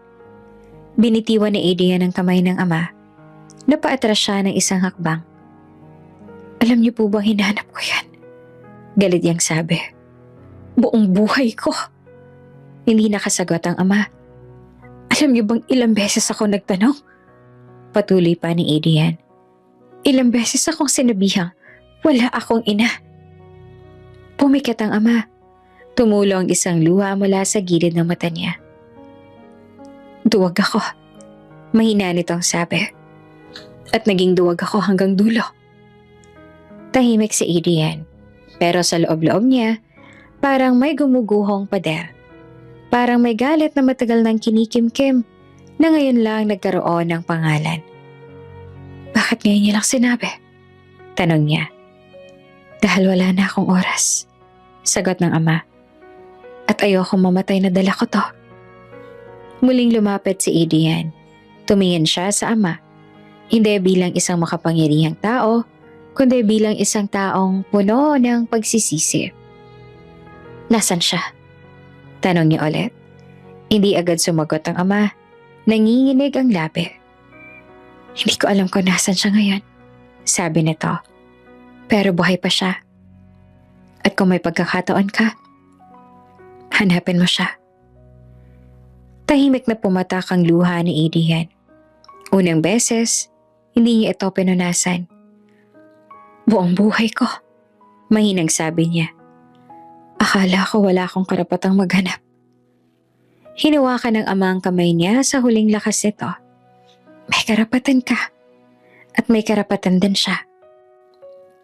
S1: Binitiwan ni Adrian ang kamay ng ama. Napaatras siya ng isang hakbang. "Alam niyo po bang hinahanap ko yan?" Galit niyang sabi. "Buong buhay ko." Hindi nakasagot ang ama. "Alam niyo bang ilang beses ako nagtanong?" Patuloy pa ni Adrian. "Ilang beses akong sinabihang wala akong ina." Pumikit ang ama. Tumulo ang isang luha mula sa gilid ng mata niya. "Duwag ako. Mahina nitong sabi. At naging duwag ako hanggang dulo. Tahimik si Adrian. Pero sa loob-loob niya, parang may gumuguhong pader. Parang may galit na matagal nang kinikimkim na ngayon lang nagkaroon ng pangalan. Bakit ngayon niya lang sinabi? Tanong niya. Dahil wala na akong oras. Sagot ng ama. At ayokong mamatay na dala ko to. Muling lumapit si Adrian. Tumingin siya sa ama. Hindi bilang isang makapangyarihang tao, kundi bilang isang taong puno ng pagsisisi. Nasaan siya? Tanong niya ulit. Hindi agad sumagot ang ama. Nanginginig ang labi. Hindi ko alam kung nasan siya ngayon, sabi nito. Pero buhay pa siya. At kung may pagkakataon ka, hanapin mo siya. Tahimik na pumatak ang luha ni Adrian. Unang beses, hindi niya ito pinunasan. Buong buhay ko, mahinang sabi niya. Akala ko wala akong karapatang maghanap. Hinawakan ng ama ang kamay niya sa huling lakas nito. May karapatan ka. At may karapatan din siya.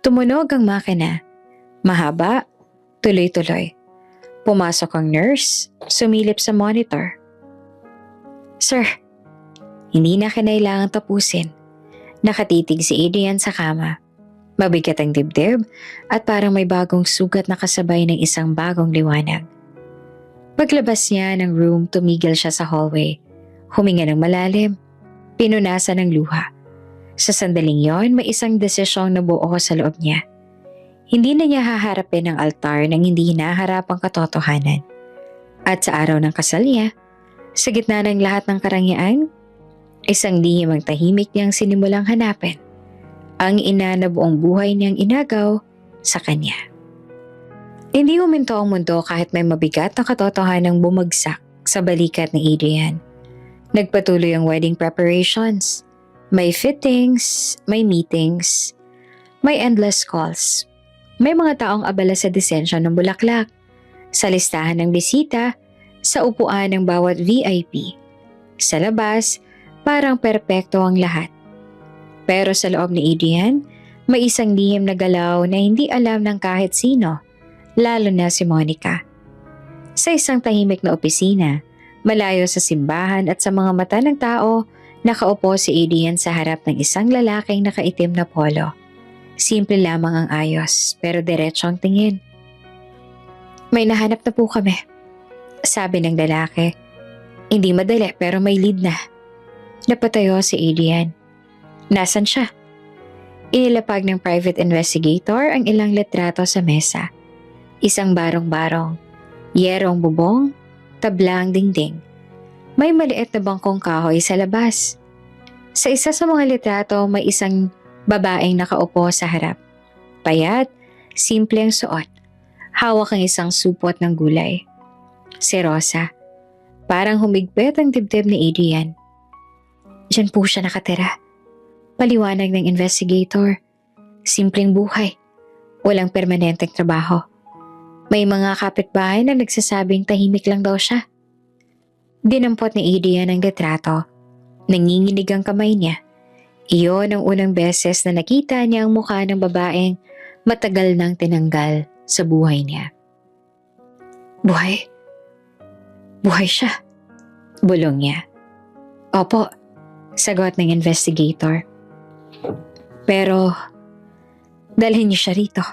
S1: Tumunog ang makina. Mahaba, tuloy-tuloy. Pumasok ang nurse, sumilip sa monitor. Sir, hindi na kinailangan tapusin. Nakatitig si Adrian sa kama. Mabigat ang dibdib at parang may bagong sugat na kasabay ng isang bagong liwanag. Paglabas niya ng room, tumigil siya sa hallway. Huminga ng malalim. Pinunasan ng luha. Sa sandaling yon, may isang desisyong nabuo sa loob niya. Hindi na niya haharapin ang altar nang hindi hinaharap ang katotohanan. At sa araw ng kasal niya, sa gitna ng lahat ng karangyaan, isang lihim ang tahimik niyang sinimulang hanapin. Ang ina na buong buhay niyang inagaw sa kanya. Hindi huminto ang mundo kahit may mabigat na katotohanang bumagsak sa balikat ni Adrian. Nagpatuloy ang wedding preparations. May fittings, may meetings, may endless calls. May mga taong abala sa desensyon ng bulaklak, sa listahan ng bisita, sa upuan ng bawat VIP. Sa labas, parang perpekto ang lahat. Pero sa loob ni Adrian, may isang lihim na galaw na hindi alam ng kahit sino, lalo na si Monica. Sa isang tahimik na opisina, malayo sa simbahan at sa mga mata ng tao, nakaupo si Adrian sa harap ng isang lalaking nakaitim na polo. Simple lamang ang ayos, pero diretso ang tingin. May nahanap na po kami, sabi ng lalaki. Hindi madali pero may lead na. Napatayo si Adrian. Nasaan siya? Inilapag ng private investigator ang ilang litrato sa mesa. Isang barong-barong, yerong bubong, tabla ang dingding. May maliit na bangkong kahoy sa labas. Sa isa sa mga litrato may isang babaeng nakaupo sa harap. Payat, simple ang suot. Hawak ang isang supot ng gulay. Si Rosa. Parang humigpit ang dibdib ni Adrian. Diyan po siya nakatira. Paliwanag ng investigator. Simpleng buhay. Walang permanenteng trabaho. May mga kapitbahay na nagsasabing tahimik lang daw siya. Dinampot ni Adrian ang litrato. Nanginginig ang kamay niya. Iyon ang unang beses na nakita niya ang mukha ng babaeng matagal nang tinanggal sa buhay niya. Buhay? Buhay siya. Bulong niya. Opo, sagot ng investigator. Pero, dalhin niyo siya rito.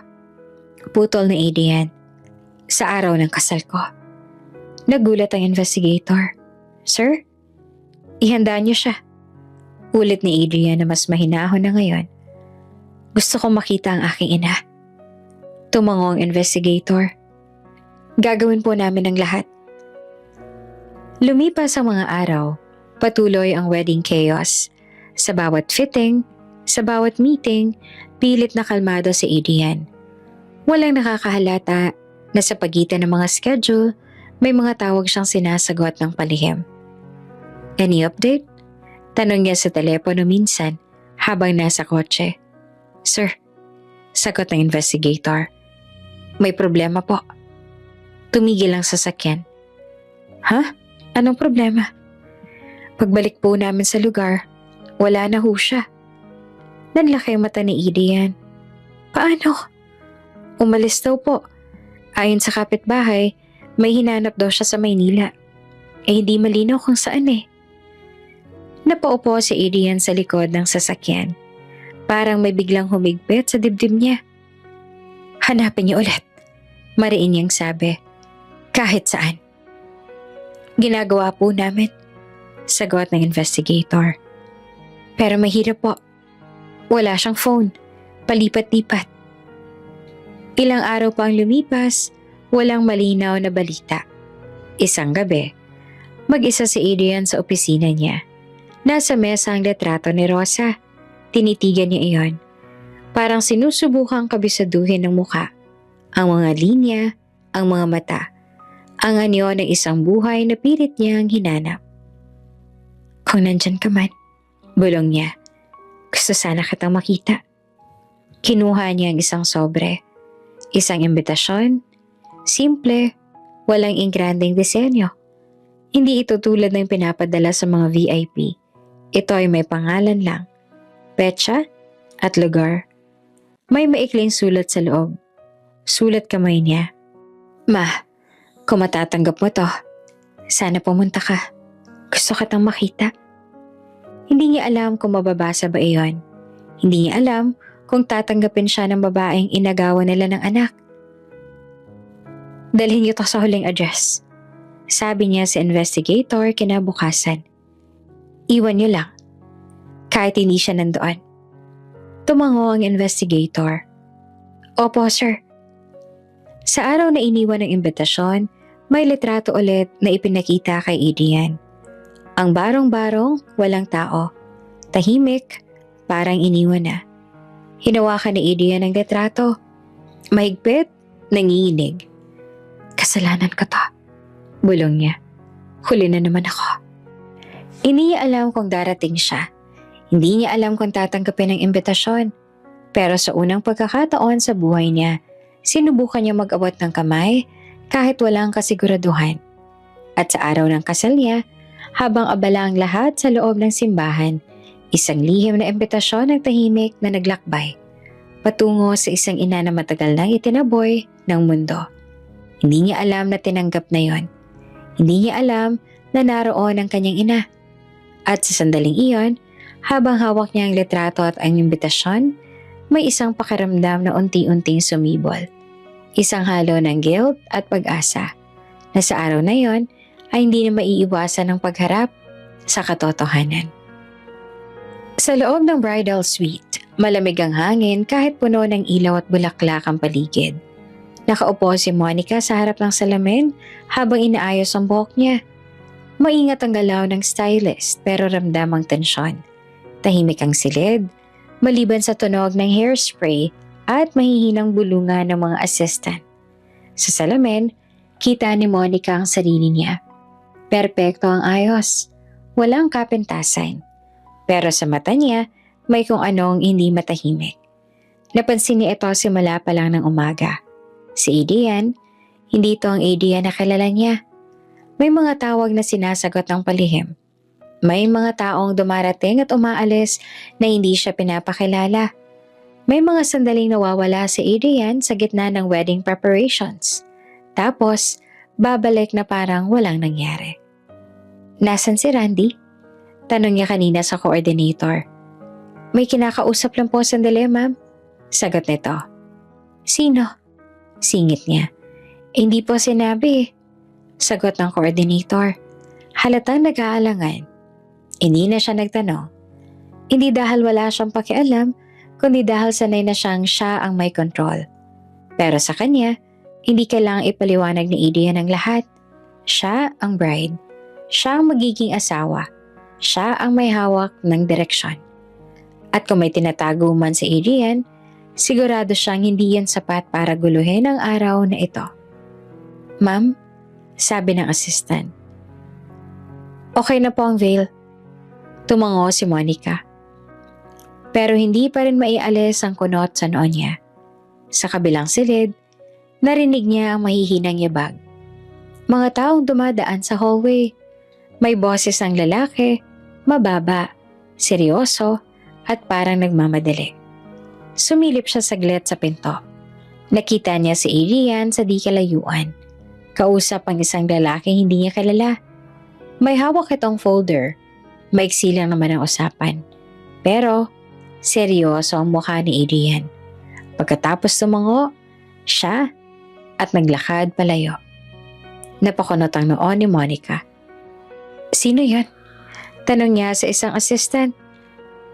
S1: Putol ni Adrian. Sa araw ng kasal ko. Nagulat ang investigator. Sir, ihanda niyo siya. Ulit ni Adrian na mas mahinahon na ngayon. Gusto kong makita ang aking ina. Tumango ang investigator. Gagawin po namin ang lahat. Lumipas ang mga araw, patuloy ang wedding chaos. Sa bawat fitting, sa bawat meeting, pilit na kalmado si Adrian. Walang nakakahalata na sa pagitan ng mga schedule, may mga tawag siyang sinasagot ng palihim. Any update? Tanong niya sa telepono minsan habang nasa kotse. Sir, sagot ng investigator. May problema po. Tumigil ang sasakyan. Ha? Anong problema? Pagbalik po namin sa lugar, wala na ho siya. Nanlaki ang mata ni Adrian. Paano? Umalis daw po. Ayon sa kapitbahay, may hinanap daw siya sa Maynila. Hindi malinaw kung saan eh. Napaupo si Adrian sa likod ng sasakyan. Parang may biglang humigpit sa dibdib niya. Hanapin niyo ulit. Mariin niyang sabi. Kahit saan. Ginagawa po namin. Sagot ng investigator. Pero mahirap po. Wala siyang phone. Palipat-lipat. Ilang araw pa ang lumipas, walang malinaw na balita. Isang gabi, mag-isa si Adrian sa opisina niya. Nasa mesa ang litrato ni Rosa. Tinitigan niya iyon. Parang sinusubukang kabisaduhin ng muka. Ang mga linya, ang mga mata. Ang anyo ng isang buhay na pilit niyang hinanap. Kung nandyan ka man, bulong niya. Gusto sana kitang makita. Kinuha niya ang isang sobre. Isang imbitasyon. Simple, walang ingranding disenyo. Hindi ito tulad ng pinapadala sa mga VIP. Ito ay may pangalan lang. Petsa at lugar. May maikling sulat sa loob. Sulat kamay niya. Ma, kung matatanggap mo to, sana pumunta ka. Gusto kitang makita. Hindi niya alam kung mababasa ba iyon. Hindi niya alam kung tatanggapin siya ng babaeng inagawa nila ng anak. Dalhin niyo to sa huling address. Sabi niya sa investigator kinabukasan. Iwan niyo lang. Kahit hindi siya nandoon. Tumango ang investigator. Opo, sir. Sa araw na iniwan ng imbitasyon, may litrato ulit na ipinakita kay Adrian. Ang barong-barong, walang tao. Tahimik, parang iniwan na. Hinawakan ni Adrian ang litrato. Mahigpit, nanginginig. Kasalanan ko to. Bulong niya. Huli na naman ako. Hindi niya alam kung darating siya. Hindi niya alam kung tatanggapin ang imbitasyon. Pero sa unang pagkakataon sa buhay niya, sinubukan niya mag-abot ng kamay kahit walang kasiguraduhan. At sa araw ng kasal niya, habang abala ang lahat sa loob ng simbahan, isang lihim na imbitasyon ng tahimik na naglakbay patungo sa isang ina na matagal nang itinaboy ng mundo. Hindi niya alam na tinanggap na yon. Hindi niya alam na naroon ang kanyang ina. At sa sandaling iyon, habang hawak niya ang litrato at ang imbitasyon, may isang pakiramdam na unti-unting sumibol. Isang halo ng guilt at pag-asa na sa araw na yon ay hindi na maiiwasan ng pagharap sa katotohanan. Sa loob ng bridal suite, malamig ang hangin kahit puno ng ilaw at bulaklak ang paligid. Nakaupo si Monica sa harap ng salamin habang inaayos ang buhok niya. Maingat ang galaw ng stylist pero ramdam ang tensyon. Tahimik ang silid, maliban sa tunog ng hairspray at mahihinang bulungan ng mga assistant. Sa salamin, kita ni Monica ang sarili niya. Perpekto ang ayos, walang kapintasan. Pero sa mata niya, may kung anong hindi matahimik. Napansin niya ito simula pa lang ng umaga. Si Adrian, hindi ito ang Adrian na kilala niya. May mga tawag na sinasagot ng palihim. May mga taong dumarating at umaalis na hindi siya pinapakilala. May mga sandaling nawawala si Adrian sa gitna ng wedding preparations. Tapos, babalik na parang walang nangyari. Nasaan si Randy? Tanong niya kanina sa coordinator. May kinakausap lang po sandali, ma'am. Sagot nito. Sino? Singit niya. Hindi po sinabi. Sagot ng coordinator. Halatang nag-aalangan. Hindi na siya nagtanong. Hindi dahil wala siyang pakialam, kundi dahil sanay na siyang siya ang may control. Pero sa kanya, hindi kailangang ipaliwanag ni Adrian ang lahat. Siya ang bride. Siya ang magiging asawa. Siya ang may hawak ng direksyon. At kung may tinatago man si Adrian, sigurado siyang hindi yan sapat para guluhin ang araw na ito. Ma'am, sabi ng assistant. Okay na po ang veil. Tumango si Monica. Pero hindi pa rin maialis ang kunot sa noon niya. Sa kabilang silid, narinig niya ang mahihinang yabag. Mga taong dumadaan sa hallway. May boses ng lalaki, Mababa, seryoso, at parang nagmamadali. Sumilip siya saglit sa pinto. Nakita niya si Adrian sa di kalayuan. Kausap ang isang lalaking hindi niya kilala. May hawak itong folder. Maiksi lang naman ang usapan. Pero, seryoso ang mukha ni Adrian. Pagkatapos tumango, siya at naglakad palayo. Napakunot ang noo ni Monica. Sino yan? Tanong niya sa isang assistant.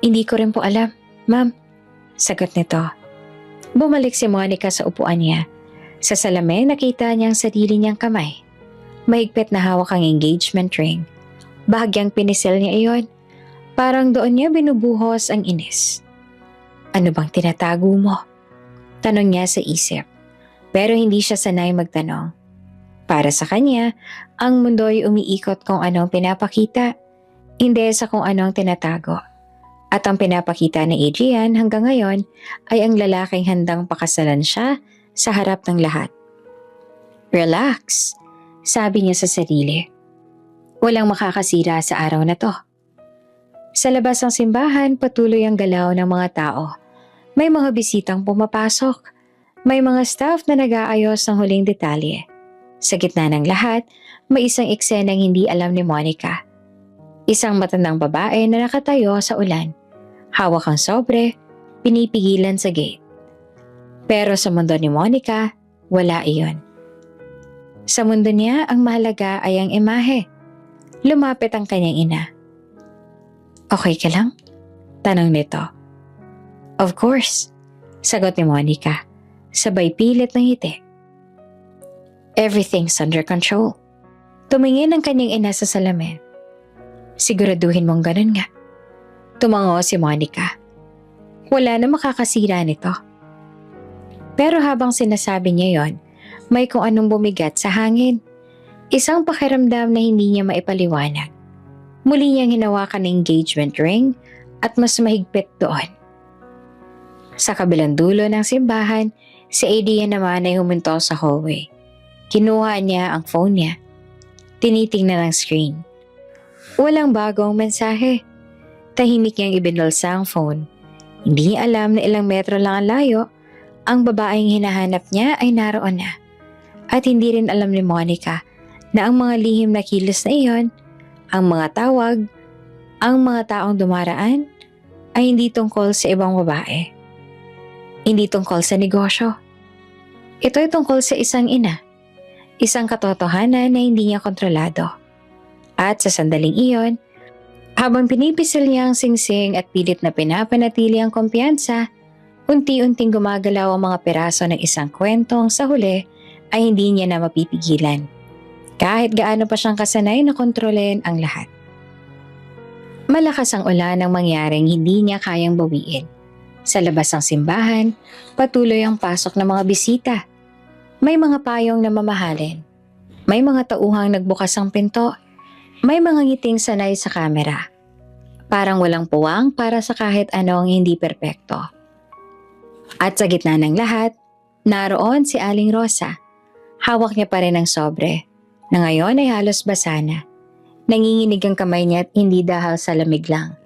S1: Hindi ko rin po alam, ma'am. Sagot nito. Bumalik si Monica sa upuan niya. Sa salamin nakita niya ang sarili niyang kamay. Mahigpit na hawak ang engagement ring. Bahagyang pinisil niya iyon. Parang doon niya binubuhos ang inis. Ano bang tinatago mo? Tanong niya sa isip. Pero hindi siya sanay magtanong. Para sa kanya, ang mundo ay umiikot kung anong pinapakita, hindi sa kung anong tinatago. At ang pinapakita ni Adrian hanggang ngayon ay ang lalaking handang pakasalan siya sa harap ng lahat. Relax, sabi niya sa sarili. Walang makakasira sa araw na to. Sa labas ng simbahan, patuloy ang galaw ng mga tao. May mga bisitang pumapasok. May mga staff na nag-aayos ng huling detalye. Sa gitna ng lahat, may isang eksenang hindi alam ni Monica. Isang matandang babae na nakatayo sa ulan. Hawak ang sobre, pinipigilan sa gate. Pero sa mundo ni Monica, wala iyon. Sa mundo niya, ang mahalaga ay ang imahe. Lumapit ang kanyang ina. Okay ka lang? Tanong nito. Of course, sagot ni Monica, sabay pilit ng ngiti. Everything's under control. Tumingin ang kanyang ina sa salamin. Siguraduhin mong ganun nga. Tumango si Monica. Wala na makakasira nito. Pero habang sinasabi niya yon, may kung anong bumigat sa hangin. Isang pakiramdam na hindi niya maipaliwanag. Muli niyang hinawakan ang engagement ring at mas mahigpit doon. Sa kabilang dulo ng simbahan, si Adrian naman ay huminto sa hallway. Kinuha niya ang phone niya. Tinitingnan ang screen. Walang bagong mensahe. Tahimik niyang ibinulsa ang phone. Hindi niya alam na ilang metro lang ang layo, ang babaeng hinahanap niya ay naroon na. At hindi rin alam ni Monica na ang mga lihim na kilos na iyon, ang mga tawag, ang mga taong dumaraan, ay hindi tungkol sa ibang babae. Hindi tungkol sa negosyo. Ito ay tungkol sa isang ina. Isang katotohanan na hindi niya kontrolado. At sa sandaling iyon, habang pinipisil niya ang singsing at pilit na pinapanatili ang kumpiyansa, unti-unting gumagalaw ang mga piraso ng isang kwentong sa huli ay hindi niya na mapipigilan. Kahit gaano pa siyang kasanay na kontrolin ang lahat. Malakas ang ulan ang mangyaring hindi niya kayang bawiin. Sa labas ng simbahan, patuloy ang pasok ng mga bisita. May mga payong na mamahalin. May mga tauhang nagbukas ang pinto. May mga ngiting sanay sa kamera. Parang walang puwang para sa kahit anong hindi perpekto. At sa gitna ng lahat, naroon si Aling Rosa. Hawak niya pa rin ang sobre, na ngayon ay halos basa na. Nanginginig ang kamay niya at hindi dahil sa lamig lang,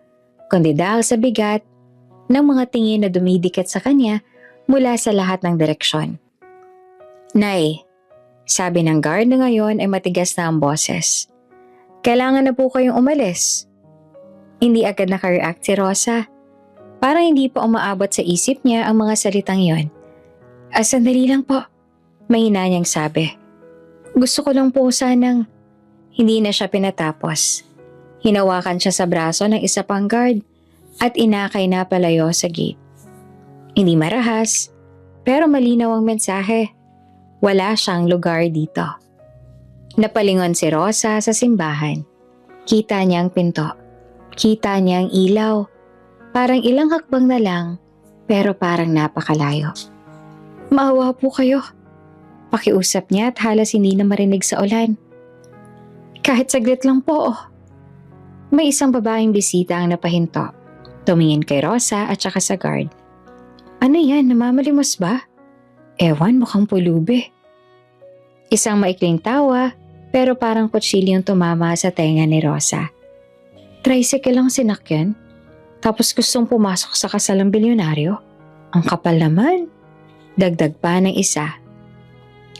S1: kundi dahil sa bigat ng mga tingin na dumidikit sa kanya mula sa lahat ng direksyon. Nay, sabi ng guard na ngayon ay matigas na ang boses. Kailangan na po kayong umalis. Hindi agad nakareact si Rosa. Parang hindi pa umaabot sa isip niya ang mga salitang yon. Sandali lang po, mahina niyang sabi. Gusto ko lang po sanang... Hindi na siya pinatapos. Hinawakan siya sa braso ng isa pang guard at inakay na palayo sa gate. Hindi marahas, pero malinaw ang mensahe. Wala siyang lugar dito. Napalingon si Rosa sa simbahan. Kita niya ang pinto. Kita niya ang ilaw. Parang ilang hakbang na lang, pero parang napakalayo. Maawa po kayo. Pakiusap niya at halos hindi na marinig sa ulan. Kahit saglit lang po. May isang babaeng bisita ang napahinto. Tumingin kay Rosa at saka sa guard. Ano yan, namamalimos ba? Ewan, mukhang pulubi. Isang maikling tawa, pero parang kutsilyong tumama sa tenga ni Rosa. Tricycle lang sinakyan, tapos gustong pumasok sa kasalang bilyonaryo. Ang kapal naman. Dagdag pa ng isa.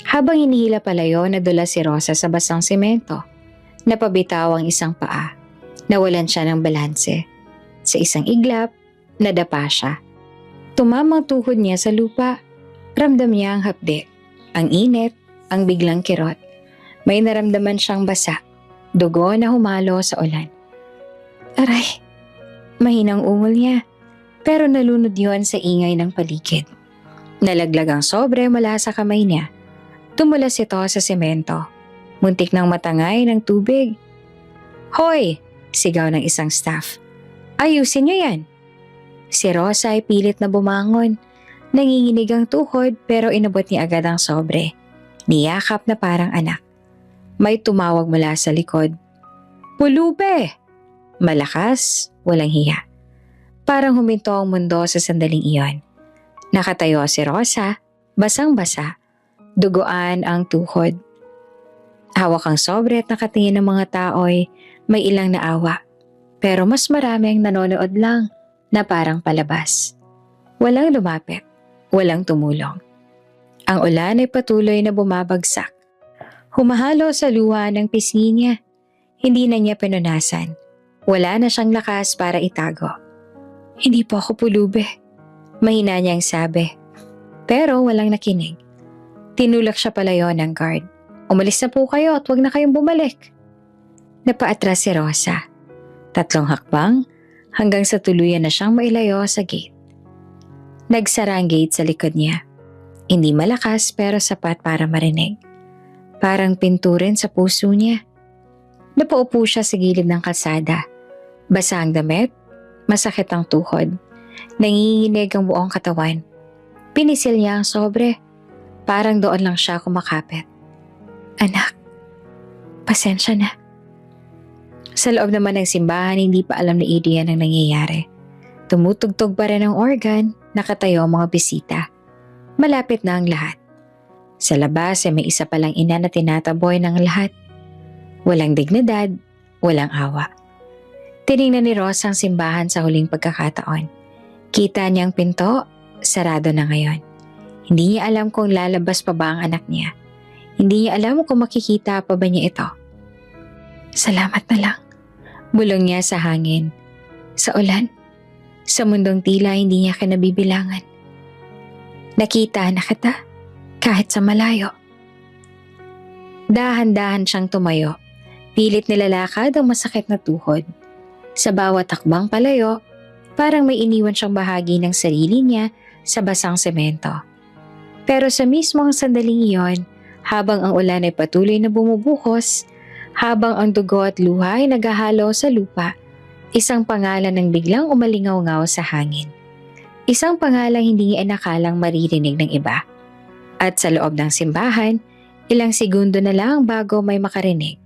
S1: Habang hinihila palayo, nadula si Rosa sa basang semento. Napabitaw ang isang paa. Nawalan siya ng balanse. Sa isang iglap, nadapa siya. Tumamang tuhod niya sa lupa. Ramdam niya ang hapde, ang init, ang biglang kirot. May naramdaman siyang basa, dugo na humalo sa ulan. Aray! Mahinang ungol niya, pero nalunod yon sa ingay ng paligid. Nalaglag ang sobre mula sa kamay niya. Tumulas ito sa semento. Muntik nang matangay ng tubig. Hoy! Sigaw ng isang staff. Ayusin niyo yan! Si Rosa ay pilit na bumangon. Nanginginig ang tuhod pero inabot niya agad ang sobre. Niyakap na parang anak. May tumawag mula sa likod. Pulube! Malakas, walang hiya. Parang huminto ang mundo sa sandaling iyon. Nakatayo si Rosa, basang-basa, duguan ang tuhod. Hawak ang sobre at nakatingin ng mga tao'y may ilang naawa. Pero mas maraming nanonood lang na parang palabas. Walang lumapit, walang tumulong. Ang ulan ay patuloy na bumabagsak. Humahalo sa luha ng pisngi niya. Hindi na niya pinunasan. Wala na siyang lakas para itago. Hindi po ako pulube. Mahina niyang sabi. Pero walang nakinig. Tinulak siya palayo ng guard. Umalis na po kayo at huwag na kayong bumalik. Napaatras si Rosa. 3 hakbang hanggang sa tuluyan na siyang mailayo sa gate. Nagsara ang gate sa likod niya. Hindi malakas pero sapat para marinig. Parang pinturin sa puso niya. Napaupo siya sa gilid ng kalsada. Basa ang damit, masakit ang tuhod. Nanginginig ang buong katawan. Pinisil niya ang sobre. Parang doon lang siya kumakapit. Anak, pasensya na. Sa loob naman ng simbahan, hindi pa alam ni Adrian ang nangyayari. Tumutugtog pa rin ang organ, nakatayo ang mga bisita. Malapit na ang lahat. Sa labas ay may isa palang ina na tinataboy ng lahat. Walang dignidad, walang awa. Tiningnan ni Rosa ang simbahan sa huling pagkakataon. Kita niyang pinto, sarado na ngayon. Hindi niya alam kung lalabas pa ba ang anak niya. Hindi niya alam kung makikita pa ba niya ito. Salamat na lang. Bulong niya sa hangin. Sa ulan. Sa mundong tila hindi niya kinabibilangan. Nakita na kita, kahit sa malayo. Dahan-dahan siyang tumayo. Pilit nilalakad ang masakit na tuhod. Sa bawat takbang palayo, parang may iniwan siyang bahagi ng sarili niya sa basang semento. Pero sa mismong sandaling iyon, habang ang ulan ay patuloy na bumubuhos, habang ang dugo at luha ay naghahalo sa lupa, isang pangalan ang biglang umalingaw-ngaw sa hangin. Isang pangalang hindi niya inakalang maririnig ng iba. At sa loob ng simbahan, ilang segundo na lang bago may makarinig.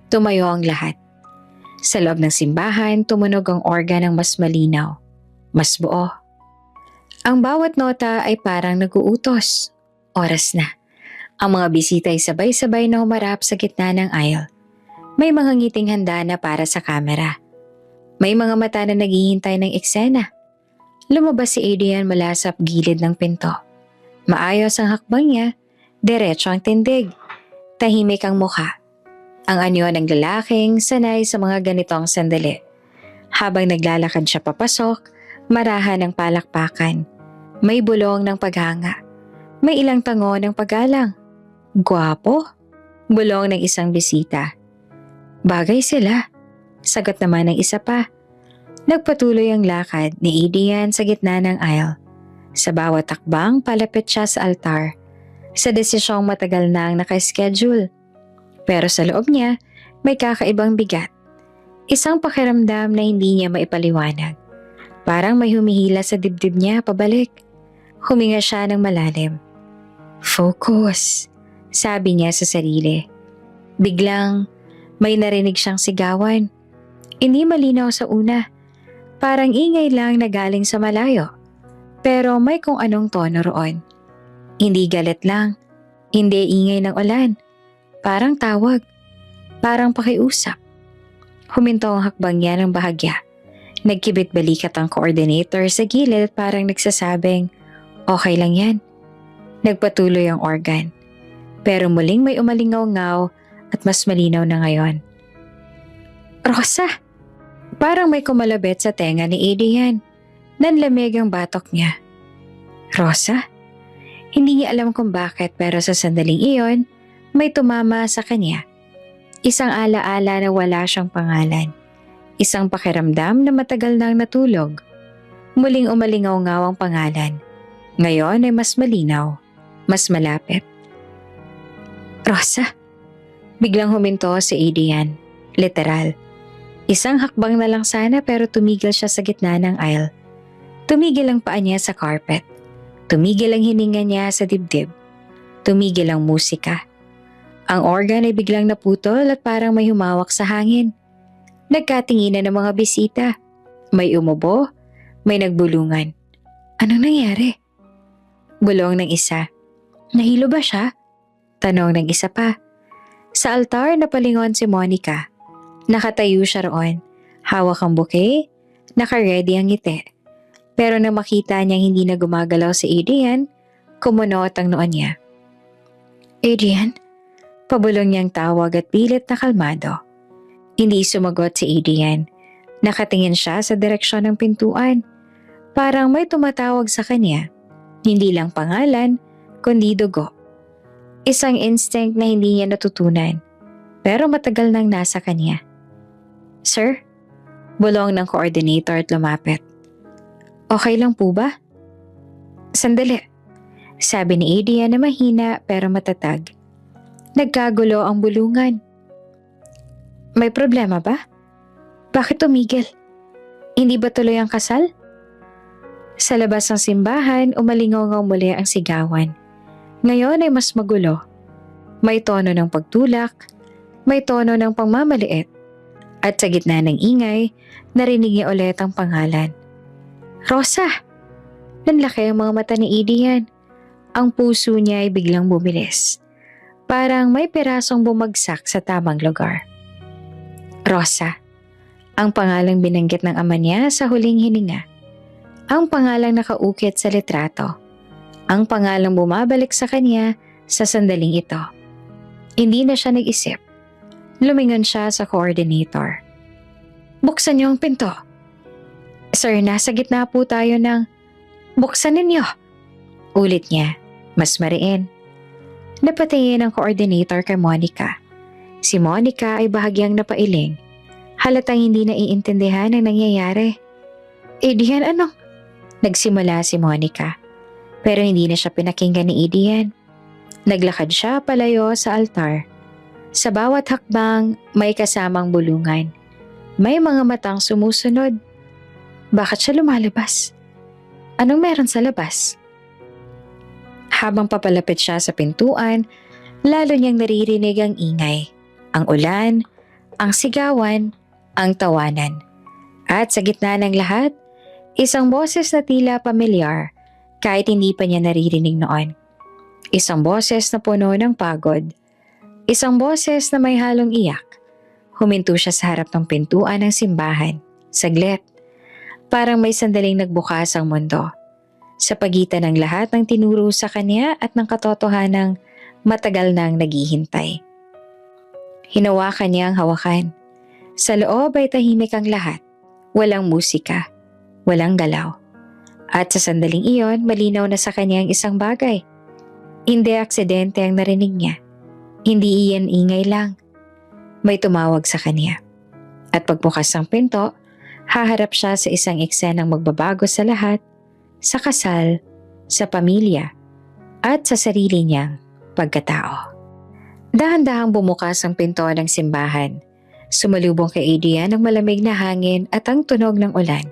S1: Tumayo ang lahat. Sa loob ng simbahan, tumunog ang organ ng mas malinaw, mas buo. Ang bawat nota ay parang nag-uutos. Oras na. Ang mga bisita ay sabay-sabay na humarap sa gitna ng aisle. May mga ngiting handa na para sa kamera. May mga mata na naghihintay ng eksena. Lumabas si Adrian mula sa gilid ng pinto. Maayos ang hakbang niya, diretso ang tindig. Tahimik ang mukha. Ang anyo ng lalaking sanay sa mga ganitong sandali. Habang naglalakad siya papasok, marahan ng palakpakan. May bulong ng paghanga. May ilang tango ng paggalang. Gwapo? Bulong ng isang bisita. Bagay sila. Sagot naman ng isa pa. Nagpatuloy ang lakad ni Adrian sa gitna ng aisle. Sa bawat takbang, palapit siya sa altar. Sa desisyong matagal na ang nakaschedule. Pero sa loob niya, may kakaibang bigat. Isang pakiramdam na hindi niya maipaliwanag. Parang may humihila sa dibdib niya pabalik. Huminga siya ng malalim. Focus, sabi niya sa sarili. Biglang, may narinig siyang sigawan. Hindi malinaw sa una. Parang ingay lang na galing sa malayo. Pero may kung anong tono roon. Hindi galit lang. Hindi ingay ng ulan. Parang tawag. Parang pakiusap. Huminto ang hakbang niya ng bahagya. Nagkibit balikat ang coordinator sa gilid at parang nagsasabing, okay lang yan. Nagpatuloy ang organ. Pero muling may umalingaw-ngaw at mas malinaw na ngayon. Rosa! Parang may kumalabit sa tenga ni Adrian. Nanlamig ang batok niya. Rosa? Hindi niya alam kung bakit pero sa sandaling iyon, may tumama sa kanya. Isang alaala na wala siyang pangalan. Isang pakiramdam na matagal nang natulog. Muling umalingaw-ngaw ang pangalan. Ngayon ay mas malinaw, mas malapit. Rosa? Biglang huminto si Adrian. Literal. Isang hakbang na lang sana pero tumigil siya sa gitna ng aisle. Tumigil ang paa niya sa carpet. Tumigil ang hininga niya sa dibdib. Tumigil ang musika. Ang organ ay biglang naputol at parang may humawak sa hangin. Nagkatinginan ng mga bisita. May umubo, may nagbulungan. Anong nangyari? Bulong ng isa. Nahilo ba siya? Tanong ng isa pa. Sa altar napalingon si Monica. Nakatayo siya roon. Hawak ang bouquet, naka-ready ang ngiti. Pero nang makita niyang hindi na gumagalaw si Adrian, kumunot ang noon niya. Adrian? Pabulong niyang tawag at pilit na kalmado. Hindi sumagot si Adrian. Nakatingin siya sa direksyon ng pintuan. Parang may tumatawag sa kanya. Hindi lang pangalan, kundi dugo. Isang instinct na hindi niya natutunan. Pero matagal nang nasa kanya. Sir? Bulong ng coordinator at lumapit. Okay lang po ba? Sandali. Sabi ni Adrian na mahina pero matatag. Nagkagulo ang bulungan. May problema ba? Bakit tumigil? Hindi ba tuloy ang kasal? Sa labas ng simbahan, umalingaw muli ang sigawan. Ngayon ay mas magulo. May tono ng pagtulak, may tono ng pangmamaliit. At sa gitna ng ingay, narinig niya ulit ang pangalan. Rosa! Nanlaki ang mga mata ni Adrian. Ang puso niya ay biglang bumilis. Parang may pirasong bumagsak sa tamang lugar. Rosa. Ang pangalang binanggit ng ama niya sa huling hininga. Ang pangalang nakaukit sa litrato. Ang pangalang bumabalik sa kanya sa sandaling ito. Hindi na siya nag-isip. Lumingon siya sa coordinator. Buksan niyo ang pinto. Sir, nasa gitna po tayo ng... Buksan ninyo. Ulit niya, mas mariin. Napatingin ang coordinator kay Monica. Si Monica ay bahagyang napailing. Halatang hindi naiintindihan ang nangyayari. Adrian, ano? Nagsimula si Monica. Pero hindi na siya pinakinggan ni Adrian. Naglakad siya palayo sa altar. Sa bawat hakbang, may kasamang bulungan. May mga matang sumusunod. Bakit siya lumalabas? Anong meron sa labas? Habang papalapit siya sa pintuan, lalo niyang naririnig ang ingay. Ang ulan, ang sigawan, ang tawanan. At sa gitna ng lahat, isang boses na tila pamilyar kahit hindi pa niya naririnig noon. Isang boses na puno ng pagod. Isang boses na may halong iyak. Huminto siya sa harap ng pintuan ng simbahan. Saglit. Parang may sandaling nagbukas ang mundo. Sa pagitan ng lahat ng tinuro sa kanya at ng katotohanang matagal nang naghihintay. Hinawakan niya ang hawakan. Sa loob ay tahimik ang lahat. Walang musika. Walang galaw. At sa sandaling iyon, malinaw na sa kanya ang isang bagay. Hindi aksidente ang narinig niya. Hindi iyan ingay lang. May tumawag sa kanya. At pagbukas ng pinto, haharap siya sa isang eksenang magbabago sa lahat, sa kasal, sa pamilya, at sa sarili niyang pagkatao. Dahan-dahang bumukas ang pinto ng simbahan. Sumalubong kay Adrian ang malamig na hangin at ang tunog ng ulan.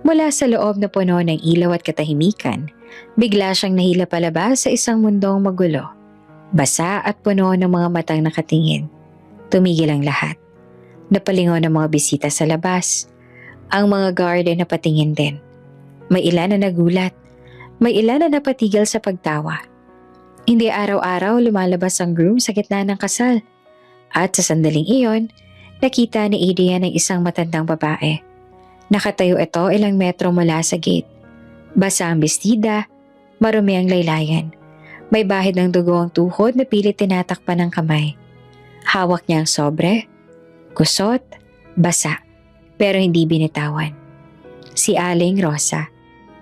S1: Mula sa loob na puno ng ilaw at katahimikan, bigla siyang nahila palabas sa isang mundong magulo. Basa at puno ng mga matang nakatingin. Tumigil ang lahat. Napalingon ang mga bisita sa labas. Ang mga guard ay napatingin din. May ilan na nagulat. May ilan na napatigil sa pagtawa. Hindi araw-araw lumalabas ang groom sa gitna ng kasal. At sa sandaling iyon, nakita ni Adrian ang isang matandang babae. Nakatayo ito ilang metro mula sa gate. Basa ang bestida, marumi ang laylayan. May bahid ng dugo ang tuhod na pilit tinatakpan ng kamay. Hawak niya ang sobre, kusot, basa, pero hindi binitawan. Si Aling Rosa.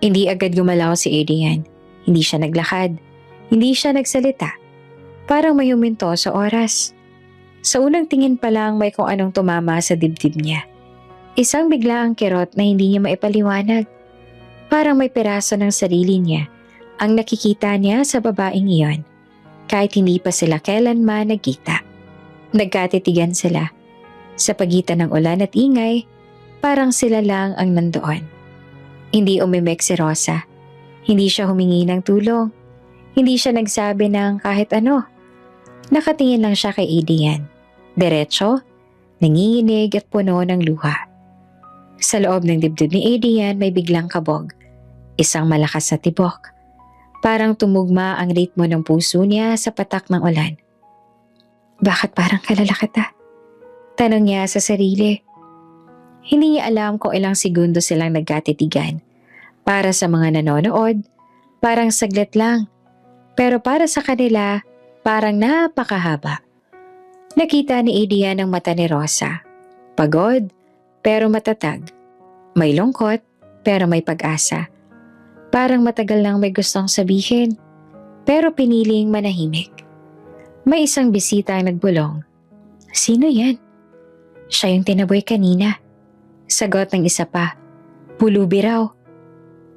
S1: Hindi agad gumalaw si Adrian. Hindi siya naglakad. Hindi siya nagsalita. Parang may huminto sa oras. Sa unang tingin pa lang may kung anong tumama sa dibdib niya. Isang biglaang kirot na hindi niya maipaliwanag. Parang may piraso ng sarili niya ang nakikita niya sa babaeng iyon. Kahit hindi pa sila kailanman nagkita. Nagkatitigan sila. Sa pagitan ng ulan at ingay, parang sila lang ang nandoon. Hindi umimik si Rosa. Hindi siya humingi ng tulong. Hindi siya nagsabi ng kahit ano. Nakatingin lang siya kay Adrian. Diretso, nanginginig at puno ng luha. Sa loob ng dibdib ni Adrian may biglang kabog. Isang malakas na tibok. Parang tumugma ang ritmo ng puso niya sa patak ng ulan. Bakit parang kalala kita? Tanong niya sa sarili. Hindi niya alam kung ilang segundo silang nagkatitigan. Para sa mga nanonood, parang saglit lang. Pero para sa kanila, parang napakahaba. Nakita ni Adrian ang mata ni Rosa. Pagod, pero matatag. May lungkot, pero may pag-asa. Parang matagal nang may gustong sabihin, pero piniling manahimik. May isang bisita ang nagbulong. Sino yan? Siya yung tinaboy kanina. Sagot ng isa pa. Pulubi raw.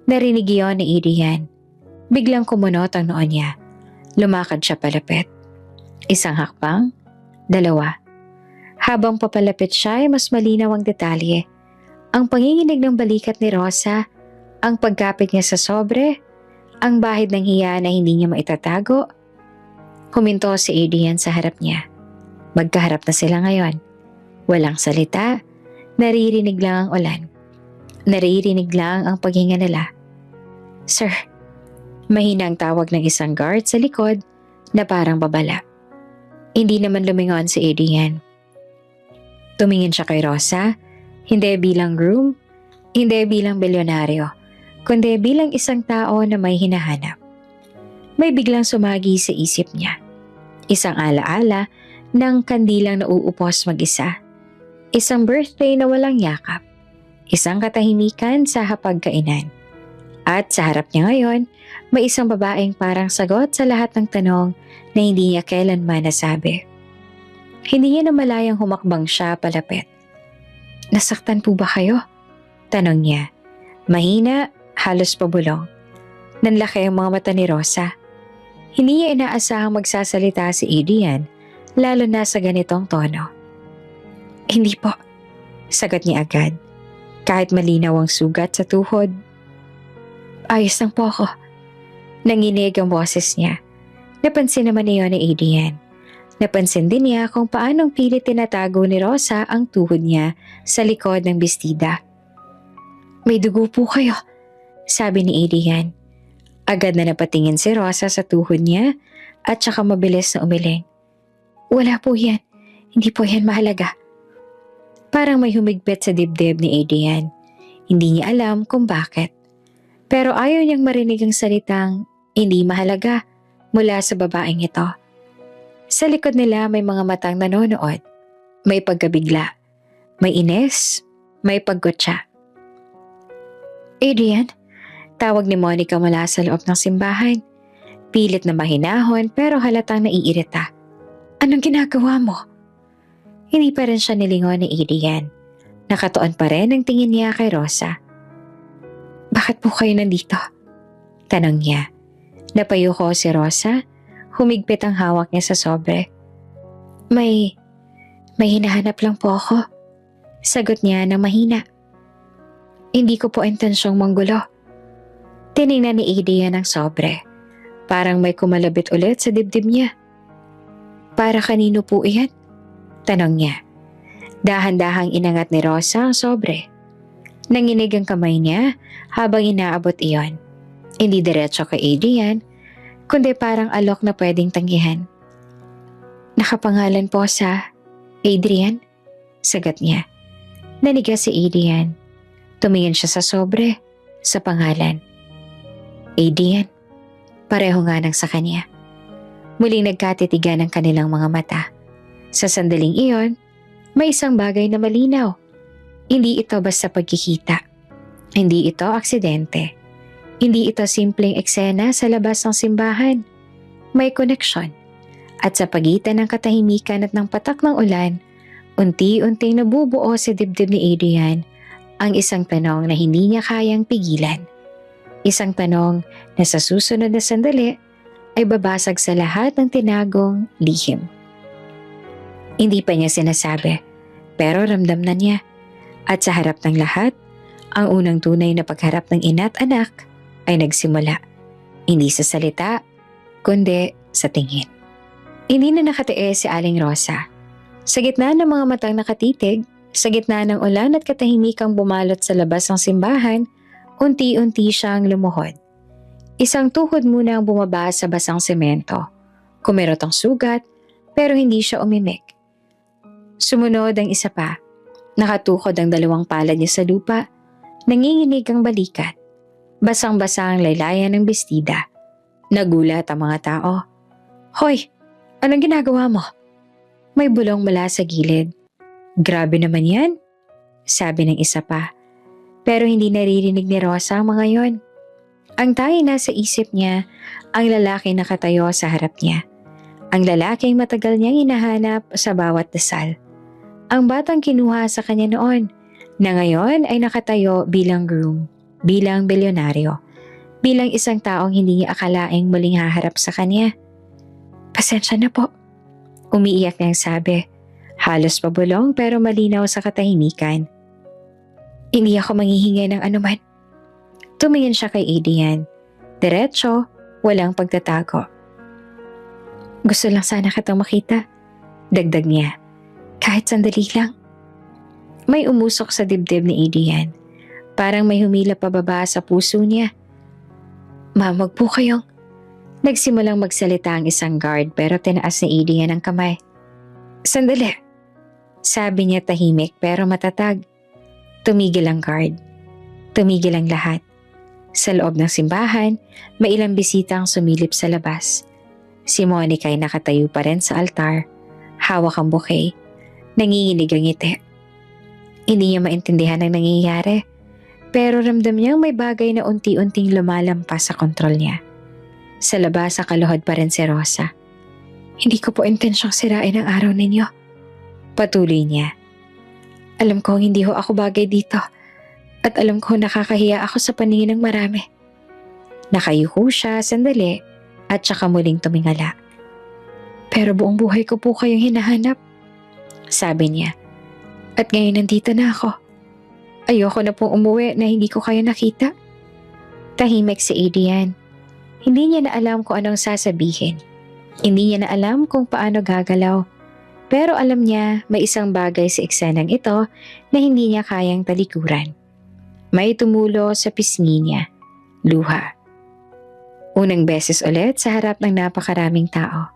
S1: Narinig iyon ni Adrian. Biglang kumunot ang noon niya. Lumakad siya palapit. Isang hakbang, dalawa. Habang papalapit siya ay mas malinaw ang detalye. Ang panginginig ng balikat ni Rosa, ang pagkapit niya sa sobre, ang bahid ng hiya na hindi niya maitatago. Huminto si Adrian sa harap niya. Magkaharap na sila ngayon. Walang salita, naririnig lang ang ulan. Naririnig lang ang paghinga nila. Sir, mahina ang tawag ng isang guard sa likod na parang babala. Hindi naman lumingon si Adrian. Tumingin siya kay Rosa, hindi bilang groom, hindi bilang bilyonaryo, kundi bilang isang tao na may hinahanap. May biglang sumagi sa isip niya. Isang alaala ng kandilang nauupos mag-isa. Isang birthday na walang yakap. Isang katahimikan sa hapagkainan. At sa harap niya ngayon, may isang babaeng parang sagot sa lahat ng tanong na hindi niya kailanman nasabi. Hindi niya namalayang humakbang siya palapit. Nasaktan po ba kayo? Tanong niya. Mahina, halos pabulong. Nanlaki ang mga mata ni Rosa. Hindi niya inaasahang magsasalita si Adrian, lalo na sa ganitong tono. Hindi po, sagot niya agad. Kahit malinaw ang sugat sa tuhod. Ayos lang po ako. Nanginig ang boses niya. Napansin naman niya ni Adrian. Napansin din niya kung paanong pilit tinatago ni Rosa ang tuhod niya sa likod ng bestida. May dugo po kayo, sabi ni Adrian. Agad na napatingin si Rosa sa tuhod niya at saka mabilis na umiling. Wala po yan. Hindi po yan mahalaga. Parang may humigpit sa dibdib ni Adrian. Hindi niya alam kung bakit. Pero ayaw niyang marinig ang salitang hindi mahalaga mula sa babaeng ito. Sa likod nila may mga matang nanonood. May pagkabigla. May ines. May paggutsa. Adrian, tawag ni Monica mula sa loob ng simbahan. Pilit na mahinahon pero halatang naiirita. Anong ginagawa mo? Hindi pa rin siya nilingon ni Adrian. Nakatuon pa rin ang tingin niya kay Rosa. Bakit po kayo nandito? Tanong niya. Napayuko si Rosa. Humigpit ang hawak niya sa sobre. May hinahanap lang po ako. Sagot niya na mahina. Hindi ko po intensyong manggulo. Tiningnan ni Adrian ang sobre. Parang may kumalabit ulit sa dibdib niya. Para kanino po iyan? Tanong niya. Dahan-dahang inangat ni Rosa ang sobre. Nanginig ang kamay niya habang inaabot iyon. Hindi diretso kay Adrian, kundi parang alok na pwedeng tanggihan. Nakapangalan po sa Adrian? Sagot niya. Nanigas si Adrian. Tumingin siya sa sobre, sa pangalan. Adrian, pareho nga nang sa kanya. Muling nagkatitigan ang kanilang mga mata. Sa sandaling iyon, may isang bagay na malinaw. Hindi ito basta pagkikita. Hindi ito aksidente. Hindi ito simpleng eksena sa labas ng simbahan. May koneksyon. At sa pagitan ng katahimikan at ng patak ng ulan, unti-unting nabubuo sa dibdib ni Adrian ang isang tanong na hindi niya kayang pigilan. Isang tanong na sa susunod na sandali ay babasag sa lahat ng tinagong lihim. Hindi pa niya sinasabi, pero ramdam na niya. At sa harap ng lahat, ang unang tunay na pagharap ng ina at anak ay nagsimula. Hindi sa salita, kundi sa tingin. Hindi na nakatiis si Aling Rosa. Sa gitna ng mga matang nakatitig, sa gitna ng ulan at katahimikang bumalot sa labas ng simbahan, unti-unti siyang lumuhod. Isang tuhod muna ang bumaba sa basang semento. Kumirot ang sugat, pero hindi siya umimik. Sumunod ang isa pa. Nakatukod ang dalawang palad niya sa lupa. Nanginginig ang balikat. Basang-basa ang laylayan ng bestida. Nagulat ang mga tao. Hoy! Anong ginagawa mo? May bulong mula sa gilid. Grabe naman yan, sabi ng isa pa. Pero hindi naririnig ni Rosa ang mga yon. Ang tanging nasa isip niya, ang lalaki nakatayo sa harap niya. Ang lalaking matagal niyang hinahanap sa bawat dasal. Ang batang kinuha sa kanya noon, na ngayon ay nakatayo bilang groom, bilang bilyonaryo, bilang isang taong hindi niya akalaing muling haharap sa kanya. Pasensya na po, umiiyak niyang sabi. Halos pabulong pero malinaw sa katahimikan. Hindi ako manghihingi ng anuman. Tumingin siya kay Adrian. Diretso, walang pagtatago. Gusto lang sana kitang makita. Dagdag niya. Kahit sandali lang. May umusok sa dibdib ni Adrian. Parang may humila pababa sa puso niya. Ma'am, wag po kayong. Nagsimulang magsalita ang isang guard pero tinaas ni Adrian ang kamay. Sandali. Sabi niya tahimik pero matatag. Tumigil ang guard. Tumigil ang lahat. Sa loob ng simbahan, may ilang bisita ang sumilip sa labas. Si Monica ay nakatayo pa rin sa altar. Hawak ang bouquet. Nanginginig ang ngiti. Hindi niya maintindihan ang nangyayari. Pero ramdam niyang may bagay na unti-unting lumalampas sa kontrol niya. Sa labas, nakaluhod pa rin si Rosa. Hindi ko po intensyong sirain ang araw ninyo. Patuloy niya. Alam ko hindi ho ako bagay dito. At alam ko nakakahiya ako sa paningin ng marami. Nakayuko siya sandali at saka muling tumingala. Pero buong buhay ko po kayong hinahanap. Sabi niya. At ngayon nandito na ako. Ayoko na pong umuwi na hindi ko kayo nakita. Tahimik si Adrian. Hindi niya na alam kung anong sasabihin. Hindi niya na alam kung paano gagalaw. Pero alam niya may isang bagay sa eksenang ito na hindi niya kayang talikuran. May tumulo sa pisngi niya. Luha. Unang beses ulit sa harap ng napakaraming tao.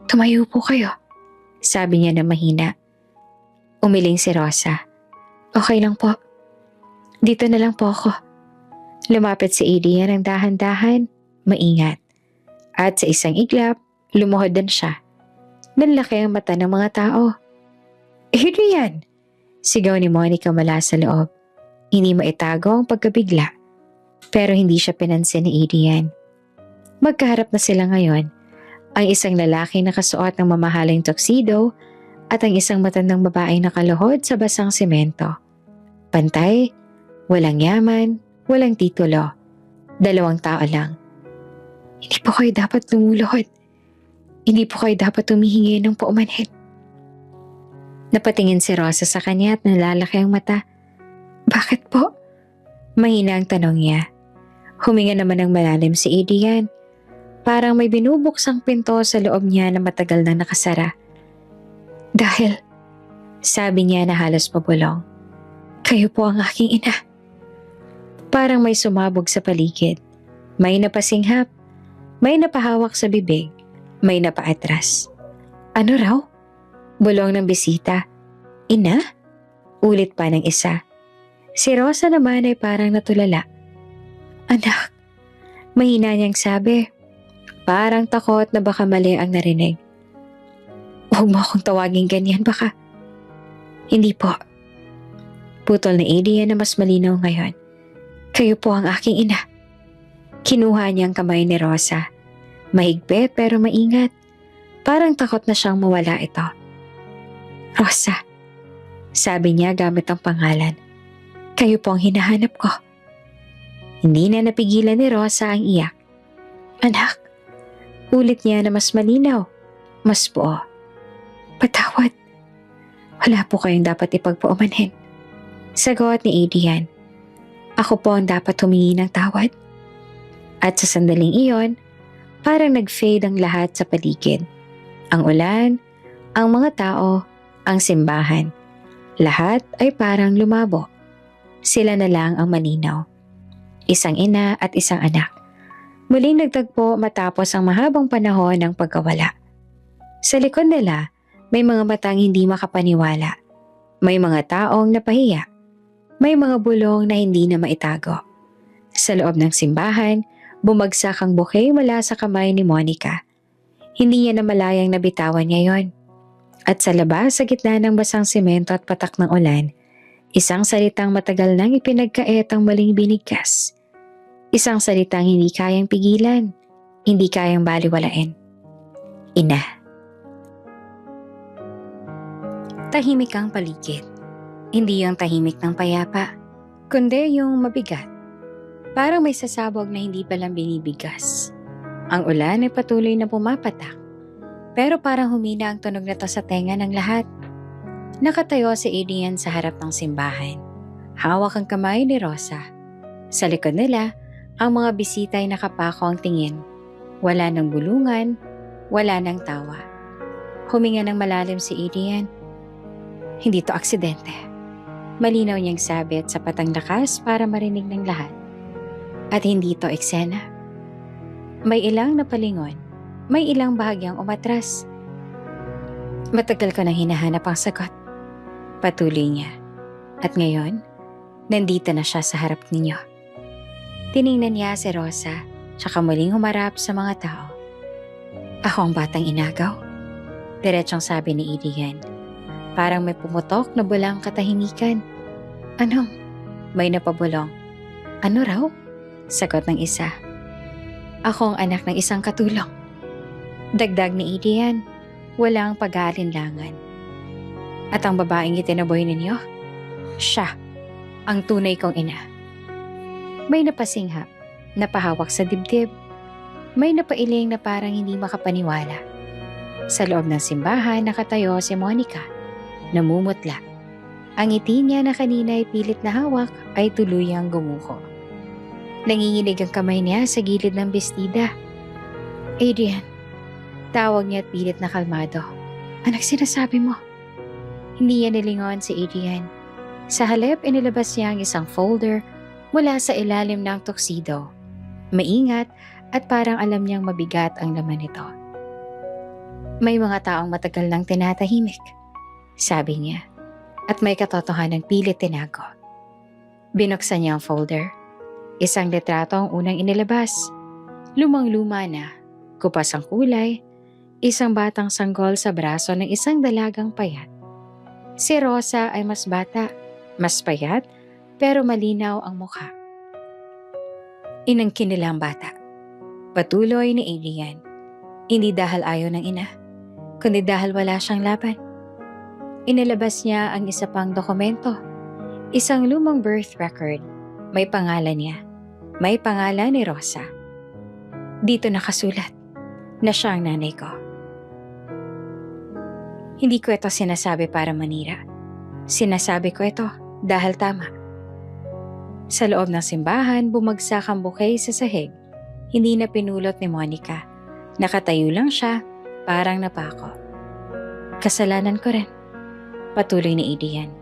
S1: Tumayo po kayo, sabi niya na mahina. Umiling si Rosa. Okay lang po. Dito na lang po ako. Lumapit si Adrian ng dahan-dahan, maingat. At sa isang iglap, lumuhod din siya. Nanlaki ang mata ng mga tao. Adrian! Sigaw ni Monica mula sa loob. Hindi maitago ang pagkabigla. Pero hindi siya pinansin ni Adrian. Magkaharap na sila ngayon. Ang isang lalaki nakasuot ng mamahaling tuxedo at ang isang matandang babae nakaluhod sa basang semento. Pantay, walang yaman, walang titulo. Dalawang tao lang. Hindi po kayo dapat lumuluhod. Hindi po kayo dapat humihingi ng paumanhin. Napatingin si Rosa sa kanya at nalalaki ang mata. Bakit po? Mahina ang tanong niya. Huminga naman ng malalim si Adrian. Parang may binubuksang pinto sa loob niya na matagal na nakasara. Dahil, sabi niya na halos pabulong, kayo po ang aking ina. Parang may sumabog sa paligid. May napasinghap. May napahawak sa bibig. May napaatras. Ano raw? Bulong ng bisita. Ina? Ulit pa ng isa. Si Rosa naman ay parang natulala. Anak, mahina niyang sabi. Parang takot na baka mali ang narinig. Huwag mo akong tawagin ganyan, baka. Hindi po. Putol ni Adrian na mas malinaw ngayon. Kayo po ang aking ina. Kinuha niyang kamay ni Rosa. Mahigpit pero maingat. Parang takot na siyang mawala ito. Rosa, sabi niya gamit ang pangalan. Kayo po ang hinahanap ko. Hindi na napigilan ni Rosa ang iyak. Anak, ulit niya na mas malinaw. Mas buo. Patawad. Wala po kayong dapat ipagpaumanhin. Sagot ni Adrian. Ako po ang dapat humingi ng tawad. At sa sandaling iyon, parang nag-fade ang lahat sa paligid. Ang ulan, ang mga tao, ang simbahan. Lahat ay parang lumabo. Sila na lang ang malinaw. Isang ina at isang anak. Muling nagtagpo matapos ang mahabang panahon ng pagkawala. Sa likod nila, may mga matang hindi makapaniwala. May mga taong napahiya. May mga bulong na hindi na maitago. Sa loob ng simbahan, bumagsak ang bouquet mula sa kamay ni Monica. Hindi niya namalayang nabitawan niya yon. At sa labas, sa gitna ng basang simento at patak ng ulan, isang salitang matagal nang ipinagkait ang maling binigkas. Isang salitang hindi kayang pigilan, hindi kayang baliwalain. Ina. Tahimik ang paligid. Hindi yung tahimik ng payapa, kundi yung mabigat. Parang may sasabog na hindi palang binibigas. Ang ulan ay patuloy na pumapatak, pero parang humina ang tunog na to sa tenga ng lahat. Nakatayo si Adrian sa harap ng simbahan. Hawak ang kamay ni Rosa. Sa likod nila, ang mga bisita ay nakapako ang tingin. Wala nang bulungan, wala nang tawa. Huminga ng malalim si Adrian. Hindi to aksidente. Malinaw niyang sabi at sapat ang lakas para marinig ng lahat. At hindi to eksena. May ilang napalingon, may ilang bahagyang umatras. Matagal ko nang hinahanap ang sagot. Patuloy niya. At ngayon, nandito na siya sa harap ninyo. Tiningnan niya si Rosa, tsaka muling humarap sa mga tao. Ako ang batang inagaw? Diretsong sabi ni Adrian. Parang may pumutok na bulang katahimikan. Ano? May napabulong. Ano raw? Sagot ng isa. Ako ang anak ng isang katulong. Dagdag ni Adrian, walang pag-aalinlangan. At ang babaeng itinaboy ninyo? Siya, ang tunay kong ina. May napasinghap, napahawak sa dibdib. May napailing na parang hindi makapaniwala. Sa loob ng simbahan nakatayo si Monica. Namumutla. Ang ngiti niya na kanina ay pilit na hawak ay tuluyang gumuho. Nanginginig ang kamay niya sa gilid ng bestida. Adrian, tawag niya at pilit na kalmado. Anak, sinasabi mo? Hindi niya nilingon si Adrian. Sa halip, inilabas niya ang isang folder mula sa ilalim ng tuxedo. Maingat at parang alam niyang mabigat ang laman nito. May mga taong matagal nang tinatahimik, sabi niya, at may katotohanan pilit tinago. Binuksan niya ang folder. Isang litrato ang unang inilabas. Lumang-luma na, kupas ang kulay, isang batang sanggol sa braso ng isang dalagang payat. Si Rosa ay mas bata, mas payat, pero malinaw ang mukha. Inangkin nila ang bata. Patuloy ni Adrian. Hindi dahil ayaw ng ina, kundi dahil wala siyang laban. Inilabas niya ang isa pang dokumento. Isang lumang birth record. May pangalan niya. May pangalan ni Rosa. Dito nakasulat na siya ang nanay ko. Hindi ko ito sinasabi para manira. Sinasabi ko ito dahil tama. Sa loob ng simbahan, bumagsak ang bouquet sa sahig. Hindi na pinulot ni Monica. Nakatayo lang siya, parang napako. Kasalanan ko rin. Patuloy ni Adrian.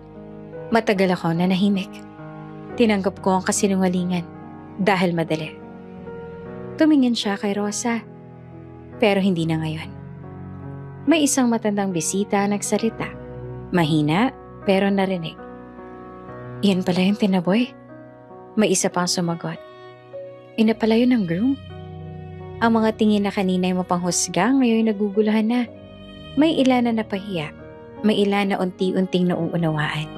S1: Matagal ako nanahimik. Tinanggap ko ang kasinungalingan dahil madali. Tumingin siya kay Rosa, pero hindi na ngayon. May isang matandang bisita nagsalita. Mahina, pero narinig. Yan pala yung tinaboy. May isa pang sumagot. Ina pala yun ng groom. Ang mga tingin na kanina ay mapanghusga, ngayon naguguluhan na. May ilan na napahiya, may ilan na unti-unting nauunawaan.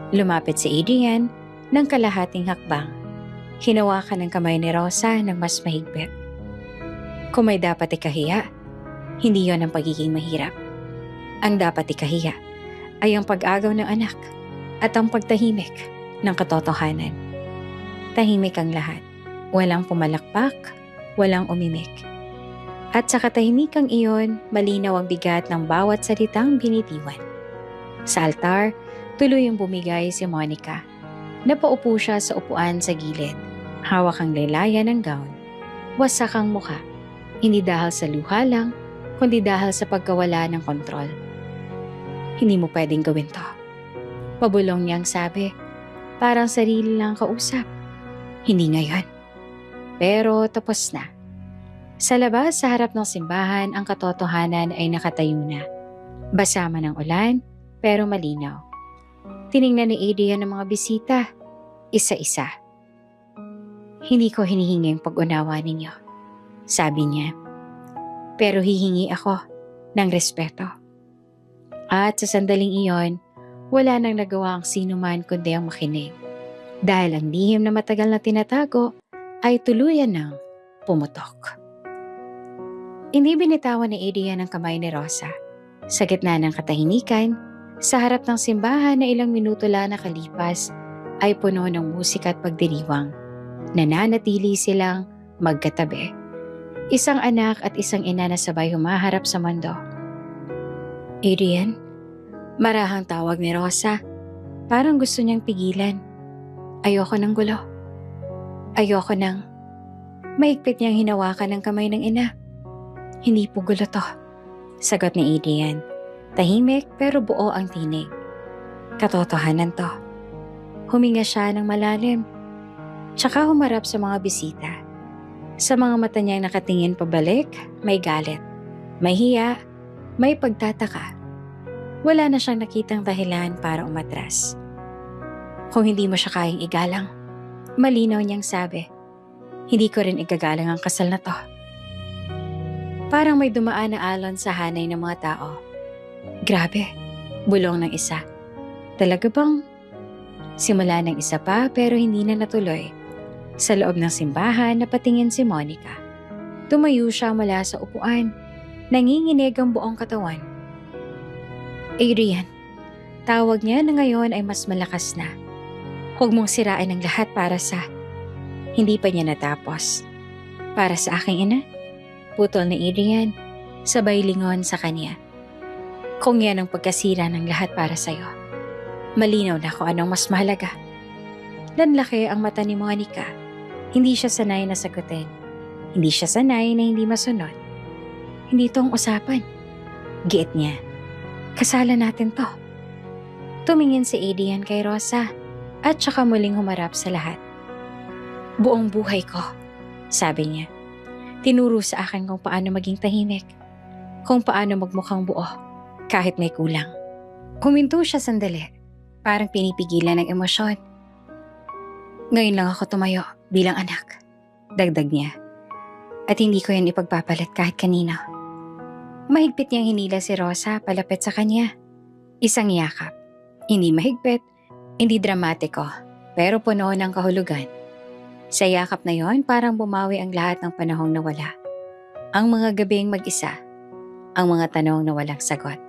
S1: Lumapit si Adrian ng kalahating hakbang. Hinawakan ng kamay ni Rosa ng mas mahigpit. Kung may dapat ikahiya, hindi yon ang pagiging mahirap. Ang dapat ikahiya ay ang pag-agaw ng anak at ang pagtahimik ng katotohanan. Tahimik ang lahat. Walang pumalakpak, walang umimik. At sa katahimikang iyon, malinaw ang bigat ng bawat salitang binitiwan. Sa altar, tuluyang bumigay si Monica. Napaupo siya sa upuan sa gilid. Hawak ang laylayan ng gown. Wasak ang mukha. Hindi dahil sa luha lang, kundi dahil sa pagkawala ng kontrol. Hindi mo pwedeng gawin to. Pabulong niyang sabi, parang sarili lang kausap. Hindi ngayon. Pero tapos na. Sa labas, sa harap ng simbahan, ang katotohanan ay nakatayo na. Basa man ang ulan, pero malinaw. Tiningnan ni Adrian ang mga bisita, isa-isa. Hindi ko hinihingi ang pag-unawa ninyo, sabi niya. Pero hihingi ako ng respeto. At sa sandaling iyon, wala nang nagawa ang sino man kundi ang makinig. Dahil ang lihim na matagal na tinatago ay tuluyan ng pumutok. Hindi binitawan ni Adrian ang kamay ni Rosa. Sa gitna ng katahimikan, sa harap ng simbahan na ilang minuto lang nakalipas, ay puno ng musika at pagdiriwang. Nananatili silang magkatabi. Isang anak at isang ina na sabay humaharap sa mundo. Adrian, marahang tawag ni Rosa. Parang gusto niyang pigilan. Ayoko ng gulo. Ayoko ng... Mahigpit niyang hinawakan ng kamay ng ina. Hindi po gulo to, sagot ni Adrian. Tahimik pero buo ang tinig. Katotohanan to. Huminga siya ng malalim. Tsaka humarap sa mga bisita. Sa mga mata niyang nakatingin pabalik, may galit, may hiya, may pagtataka. Wala na siyang nakitang dahilan para umatras. Kung hindi mo siya kayang igalang, malinaw niyang sabi, hindi ko rin igagalang ang kasal na to. Parang may dumaan na alon sa hanay ng mga tao. Grabe, bulong ng isa. Talaga bang? Simula ng isa pa pero hindi na natuloy. Sa loob ng simbahan napatingin si Monica. Tumayo siya mula sa upuan. Nanginginig ang buong katawan. Adrian, tawag niya na ngayon ay mas malakas na. Huwag mong sirain ang lahat para sa... Hindi pa niya natapos. Para sa aking ina? Putol ni Adrian, sabay lingon sa kanya. Kung yan ang pagkasira ng lahat para sa'yo, malinaw na kung anong mas mahalaga. Nanlaki ang mata ni Monica. Hindi siya sanay na sagutin. Hindi siya sanay na hindi masunod. Hindi to ang usapan. Giit niya. Kasalan natin to. Tumingin si Adrian kay Rosa at saka muling humarap sa lahat. Buong buhay ko, sabi niya. Tinuro sa akin kung paano maging tahimik. Kung paano magmukhang buo, kahit may kulang. Huminto siya sandali, parang pinipigilan ng emosyon. Ngayon lang ako tumayo bilang anak, dagdag niya. At hindi ko yan ipagpapalit kahit kanino. Mahigpit niyang hinila si Rosa palapit sa kanya. Isang yakap. Hindi mahigpit, hindi dramatiko, pero puno ng kahulugan. Sa yakap na yon, parang bumawi ang lahat ng panahong nawala. Ang mga gabing mag-isa, ang mga tanong na walang sagot,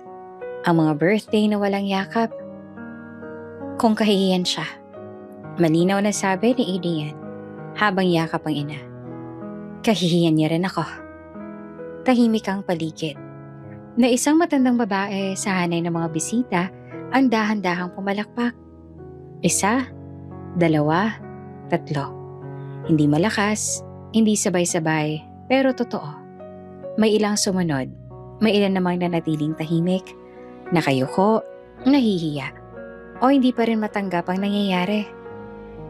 S1: ang mga birthday na walang yakap. Kung kahihiyan siya, malinaw na sabi ni Adrian habang yakap ang ina. Kahihiyan niya rin ako. Tahimik ang paligid. Na isang matandang babae sa hanay ng mga bisita ang dahan-dahang pumalakpak. Isa, dalawa, tatlo. Hindi malakas, hindi sabay-sabay, pero totoo. May ilang sumunod, may ilan namang nanatiling tahimik, nakayuko, nahihiya, o hindi pa rin matanggap ang nangyayari.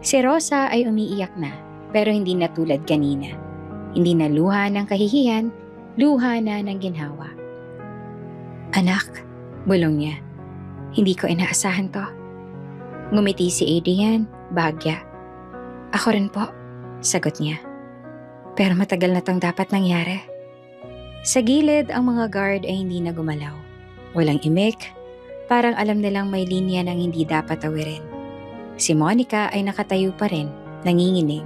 S1: Si Rosa ay umiiyak na, pero hindi na tulad kanina. Hindi na luha ng kahihiyan, luha na ng ginhawa. Anak, bulong niya, Hindi ko inaasahan to. Ngumiti si Adrian, bahagya. Ako rin po, sagot niya. Pero matagal na tong dapat nangyari. Sa gilid, ang mga guard ay hindi na gumalaw. Walang imik, parang alam nilang may linya ng hindi dapat tawirin. Si Monica ay nakatayo pa rin, nanginginig.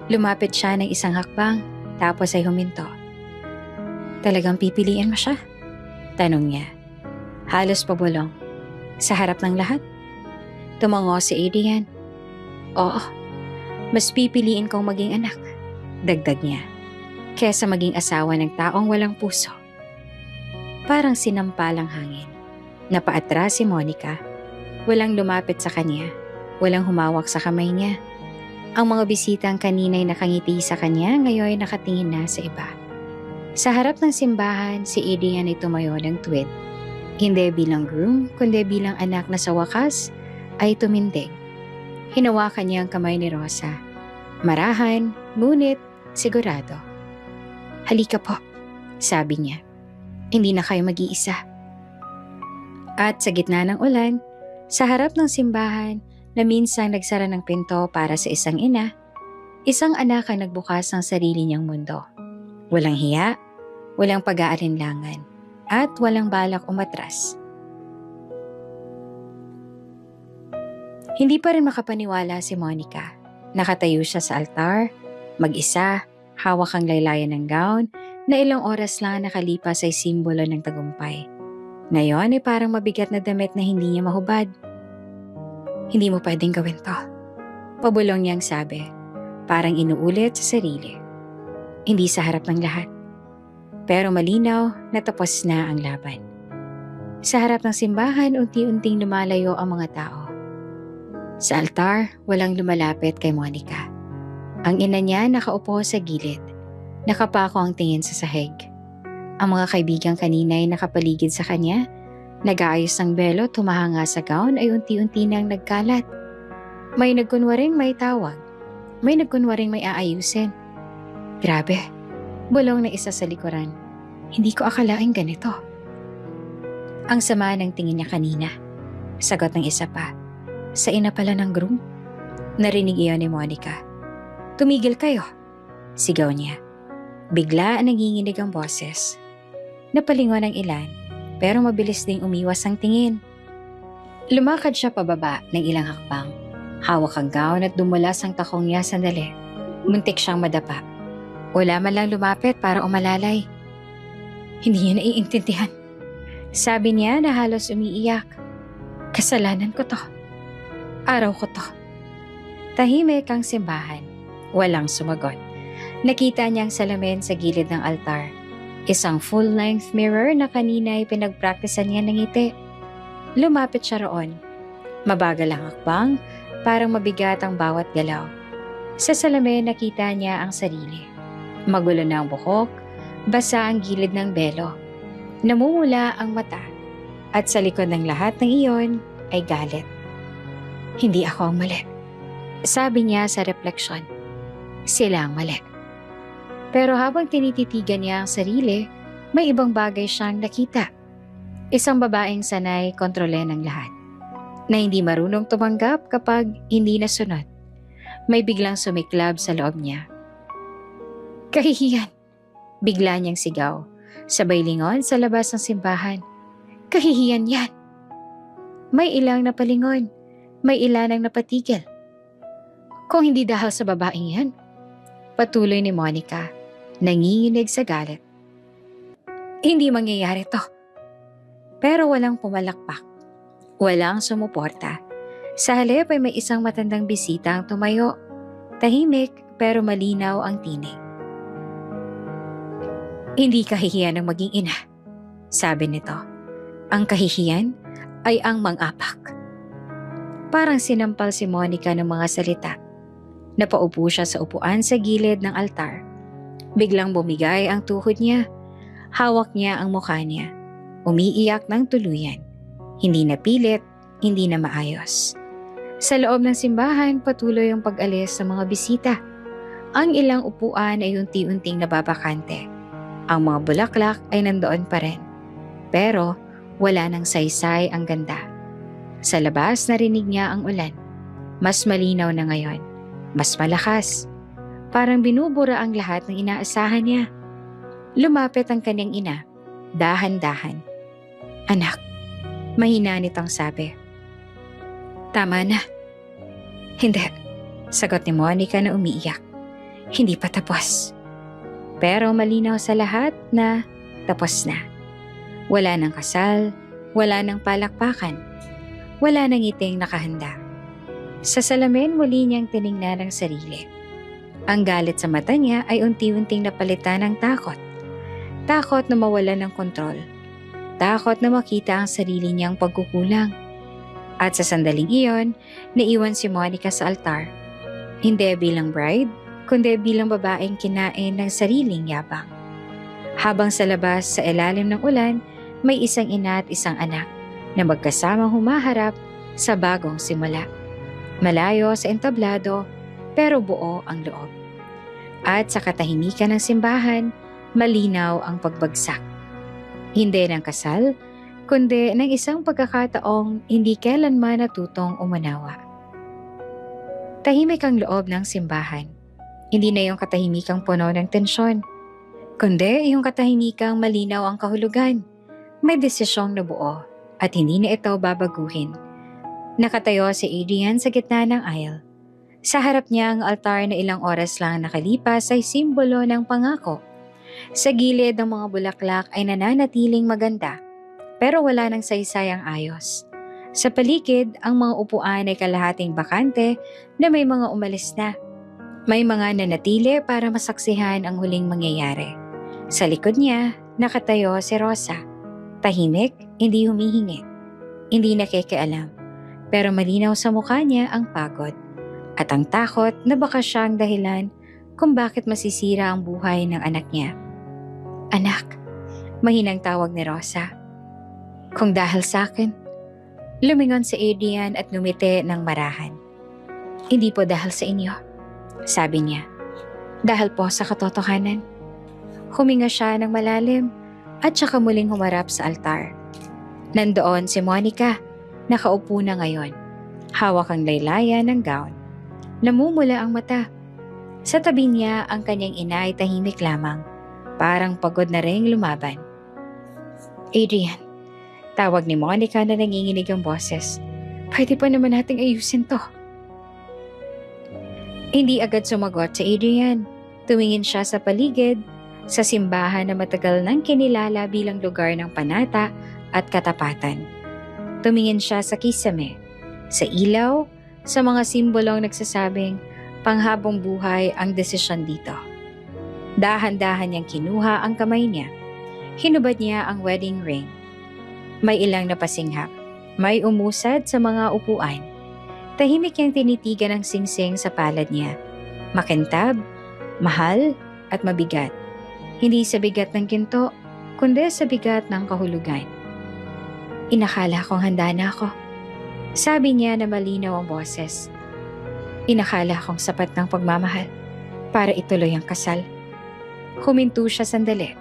S1: Lumapit siya ng isang hakbang, tapos ay huminto. Talagang pipiliin mo siya? Tanong niya. Halos pabulong. Sa harap ng lahat? Tumango si Adrian. Oo, mas pipiliin kong maging anak, dagdag niya, kesa maging asawa ng taong walang puso. Parang sinampalang hangin. Napaatras si Monica. Walang lumapit sa kanya. Walang humawak sa kamay niya. Ang mga bisitang kanina'y nakangiti sa kanya ngayon ay nakatingin na sa iba. Sa harap ng simbahan, si Adrian ay tumayo ng tuwid. Hindi bilang groom, kundi bilang anak na sa wakas ay tumindig. Hinawakan niya ang kamay ni Rosa. Marahan, ngunit sigurado. Halika po, sabi niya. Hindi na kayo mag-iisa. At sa gitna ng ulan, sa harap ng simbahan na minsang nagsara ng pinto para sa isang ina, isang anak ang nagbukas ng sarili niyang mundo. Walang hiya, walang pag-aalinlangan, at walang balak umatras. Hindi pa rin makapaniwala si Monica. Nakatayo siya sa altar, mag-isa, hawak ang laylayan ng gown na ilang oras lang nakalipas ay simbolo ng tagumpay. Ngayon ay parang mabigat na damit na hindi niya mahubad. Hindi mo pwedeng gawin to. Pabulong niyang sabi, parang inuulit sa sarili. Hindi sa harap ng lahat. Pero malinaw na tapos na ang laban. Sa harap ng simbahan, unti-unting lumalayo ang mga tao. Sa altar, walang lumalapit kay Monica. Ang ina niya nakaupo sa gilid. Nakapako ang tingin sa sahig. Ang mga kaibigang kanina ay nakapaligid sa kanya. Nag-aayos ng belo, tumahanga sa gown ay unti-unti nang nagkalat. May nagkunwaring may tawag. May nagkunwaring may aayusin. Grabe, bulong na isa sa likuran. Hindi ko akalaing ganito. Ang sama ng tingin niya kanina. Sagot ng isa pa. Sa ina pala ng groom? Narinig iyon ni Monica. Tumigil kayo, sigaw niya. Bigla nanginginig ang boses. Napalingon ang ilan, pero mabilis ding umiwas ang tingin. Lumakad siya pababa ng ilang hakbang. Hawak ang gown at dumulas ang takong niya sandali. Muntik siyang madapa. Wala man lang lumapit para umalalay. Hindi niya naiintindihan. Sabi niya na halos umiiyak. Kasalanan ko to. Araw ko to. Tahimik ang simbahan. Walang sumagot. Nakita niyang salamin sa gilid ng altar. Isang full-length mirror na kanina ay pinagpraktisan niya ng ngiti. Lumapit siya roon. Mabagal ang hakbang, parang mabigat ang bawat galaw. Sa salamin nakita niya ang sarili. Magulo na ang buhok, basa ang gilid ng belo. Namumula ang mata. At sa likod ng lahat ng iyon ay galit. Hindi ako ang mali. Sabi niya sa refleksyon. Sila ang mali. Pero habang tinititigan niya ang sarili, may ibang bagay siyang nakita. Isang babaeng sanay kontrole ng lahat. Na hindi marunong tumanggap kapag hindi nasunod. May biglang sumiklab sa loob niya. Kahihiyan! Bigla niyang sigaw. Sabay lingon sa labas ng simbahan. Kahihiyan yan! May ilang napalingon. May ilan ang napatigil. Kung hindi dahil sa babaeng yan, patuloy ni Monica, nanginginig sa galit. Hindi mangyayari to. Pero walang pumalakpak. Walang sumuporta. Sa halip ay may isang matandang bisita ang tumayo. Tahimik pero malinaw ang tinig. Hindi kahihiyan ng maging ina, sabi nito. Ang kahihiyan ay ang mang-apak. Parang sinampal si Monica ng mga salita. Napaupo siya sa upuan sa gilid ng altar. Biglang bumigay ang tuhod niya. Hawak niya ang mukha niya. Umiiyak ng tuluyan. Hindi na pilit, hindi na maayos. Sa loob ng simbahan, patuloy ang pag-alis ng mga bisita. Ang ilang upuan ay unti-unting nababakante. Ang mga bulaklak ay nandoon pa rin. Pero wala nang saysay ang ganda. Sa labas narinig niya ang ulan. Mas malinaw na ngayon. Mas malakas. Parang binubura ang lahat ng inaasahan niya. Lumapit ang kanyang ina. Dahan-dahan. Anak, mahina nitong sabi. Tama na. Hindi. Sagot ni Monica na umiiyak. Hindi pa tapos. Pero malinaw sa lahat na tapos na. Wala nang kasal, wala nang palakpakan, wala nang ngiting nakahanda. Sa salamin muli niyang tiningnan ang sarili. Ang galit sa mata niya ay unti-unting napalitan ng takot. Takot na mawalan ng kontrol. Takot na makita ang sarili niyang pagkukulang. At sa sandaling iyon, naiwan si Monica sa altar. Hindi bilang bride, kundi bilang babaeng kinain ng sariling yabang. Habang sa labas sa ilalim ng ulan, may isang ina at isang anak na magkasamang humaharap sa bagong simula. Malayo sa entablado, pero buo ang loob. At sa katahimikan ng simbahan, malinaw ang pagbagsak. Hindi ng kasal, kundi ng isang pagkakataong hindi kailanman natutong umanawa. Tahimik ang loob ng simbahan. Hindi na yung katahimikang puno ng tensyon, kundi yung katahimikang malinaw ang kahulugan. May desisyong nabuo at hindi na ito babaguhin. Nakatayo si Adrian sa gitna ng aisle. Sa harap niya ang altar na ilang oras lang nakalipas ay simbolo ng pangako. Sa gilid ng mga bulaklak ay nananatiling maganda, pero wala nang saysayang ayos. Sa paligid, ang mga upuan ay kalahating bakante na may mga umalis na. May mga nanatili para masaksihan ang huling mangyayari. Sa likod niya, nakatayo si Rosa. Tahimik, hindi humihingi. Hindi nakikialam. Pero malinaw sa mukha niya ang pagod. At ang takot na baka siya ang dahilan kung bakit masisira ang buhay ng anak niya. Anak, mahinang tawag ni Rosa. Kung dahil sa akin, lumingon si Adrian at ngumiti ng marahan. Hindi po dahil sa inyo, sabi niya. Dahil po sa katotohanan. Huminga siya ng malalim at saka muling humarap sa altar. Nandoon si Monica, nakaupo na ngayon. Hawak ang laylayan ng gown. Namumula ang mata. Sa tabi niya ang kanyang ina ay tahimik lamang. Parang pagod na ring lumaban. Adrian, tawag ni Monica na nanginginig ang boses. Pwede pa naman nating ayusin to. Hindi agad sumagot si Adrian. Tumingin siya sa paligid, sa simbahan na matagal nang kinilala bilang lugar ng panata at katapatan. Tumingin siya sa kisame, sa ilaw, sa mga simbolong nagsasabing panghabong buhay ang desisyon dito. Dahan-dahan niyang kinuha ang kamay niya. Hinubad niya ang wedding ring. May ilang napasinghap. May umusad sa mga upuan. Tahimik niyang tinitigan ang singsing sa palad niya. Makintab, mahal, at mabigat. Hindi sa bigat ng ginto, kundi sa bigat ng kahulugan. Inakala kong handa na ako. Sabi niya na malinaw ang boses. Inakala kong sapat ng pagmamahal para ituloy ang kasal. Huminto siya sandali,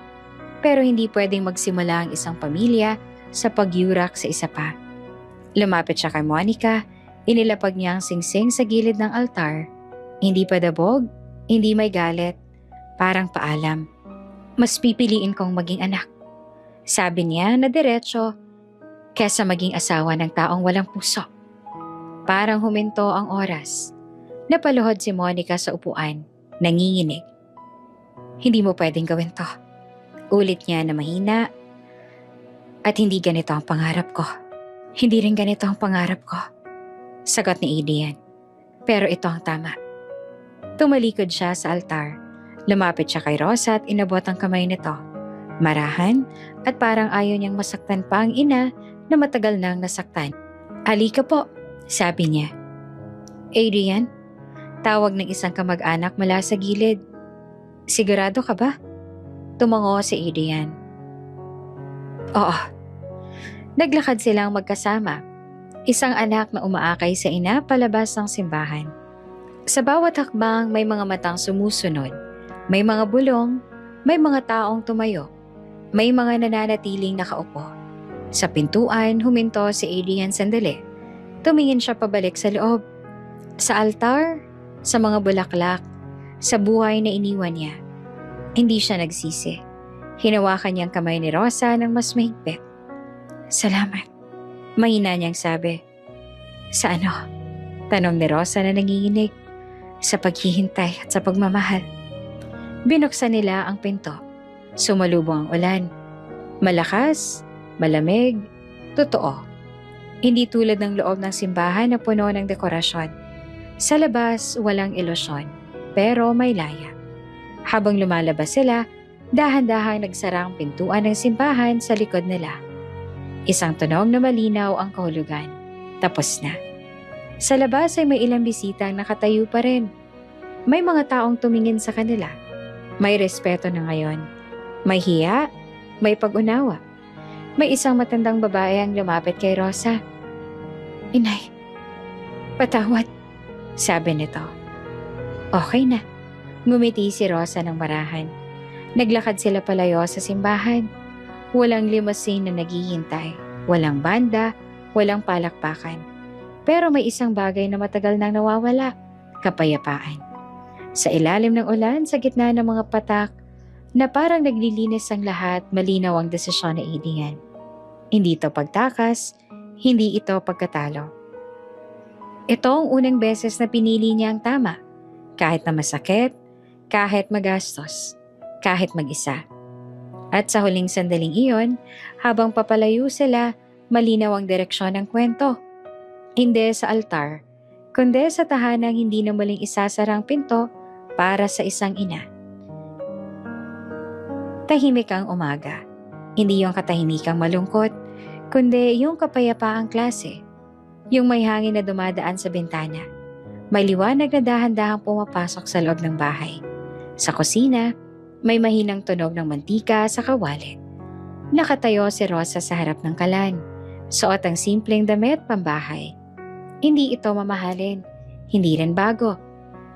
S1: pero hindi pwedeng magsimula ang isang pamilya sa pagyurak sa isa pa. Lumapit siya kay Monica, inilapag niya ang singsing sa gilid ng altar. Hindi pa dabog, hindi may galit, parang paalam. Mas pipiliin kong maging anak. Sabi niya na diretso, kesa maging asawa ng taong walang puso. Parang huminto ang oras. Napaluhod si Monica sa upuan, nanginginig. Hindi mo pwedeng gawin to. Ulit niya na mahina. At hindi ganito ang pangarap ko. Hindi rin ganito ang pangarap ko. Sagot ni Adrian. Pero ito ang tama. Tumalikod siya sa altar. Lumapit siya kay Rosa at inabot ang kamay nito. Marahan at parang ayaw niyang masaktan pa ang ina na matagal nang nasaktan. Halika po, sabi niya. Adrian, tawag ng isang kamag-anak mula sa gilid. Sigurado ka ba? Tumango si Adrian. Oo. Naglakad silang magkasama. Isang anak na umaakay sa ina palabas ng simbahan. Sa bawat hakbang may mga matang sumusunod. May mga bulong, may mga taong tumayo. May mga nananatiling nakaupo. Sa pintuan, huminto si Adrian sandali. Tumingin siya pabalik sa loob. Sa altar, sa mga bulaklak, sa buhay na iniwan niya. Hindi siya nagsisi. Hinawakan niyang kamay ni Rosa ng mas mahigpit. Salamat. Mahina niyang sabi. Sa ano? Tanong ni Rosa na nanginginig. Sa paghihintay at sa pagmamahal. Binuksan nila ang pinto. Sumalubong ang ulan. Malakas, malamig, totoo. Hindi tulad ng loob ng simbahan na puno ng dekorasyon. Sa labas, walang ilusyon, pero may laya. Habang lumalabas sila, dahan-dahang nagsara ang pintuan ng simbahan sa likod nila. Isang tunog na malinaw ang kahulugan. Tapos na. Sa labas ay may ilang bisitang nakatayo pa rin. May mga taong tumingin sa kanila. May respeto na ngayon. May hiya, may pag-unawa. May isang matandang babae ang lumapit kay Rosa. Inay, patawad, sabi nito. Okay na. Ngumiti si Rosa ng marahan. Naglakad sila palayo sa simbahan. Walang limousine na naghihintay. Walang banda, walang palakpakan. Pero may isang bagay na matagal nang nawawala. Kapayapaan. Sa ilalim ng ulan, sa gitna ng mga patak, na parang naglilinis ang lahat, malinaw ang desisyon na Adrian. Hindi ito pagtakas, hindi ito pagkatalo. Ito ang unang beses na pinili niya ang tama. Kahit na masakit, kahit magastos, kahit mag-isa. At sa huling sandaling iyon, habang papalayo sila, malinaw ang direksyon ng kwento. Hindi sa altar, kundi sa tahanang hindi na muling isasarang pinto para sa isang ina. Tahimik ang umaga. Hindi yung katahimikang malungkot, kundi yung kapayapaang klase. Yung may hangin na dumadaan sa bintana. May liwanag na dahan-dahang pumapasok sa loob ng bahay. Sa kusina, may mahinang tunog ng mantika sa kawali. Nakatayo si Rosa sa harap ng kalan. Suot ang simpleng damit pambahay. Hindi ito mamahalin, hindi rin bago,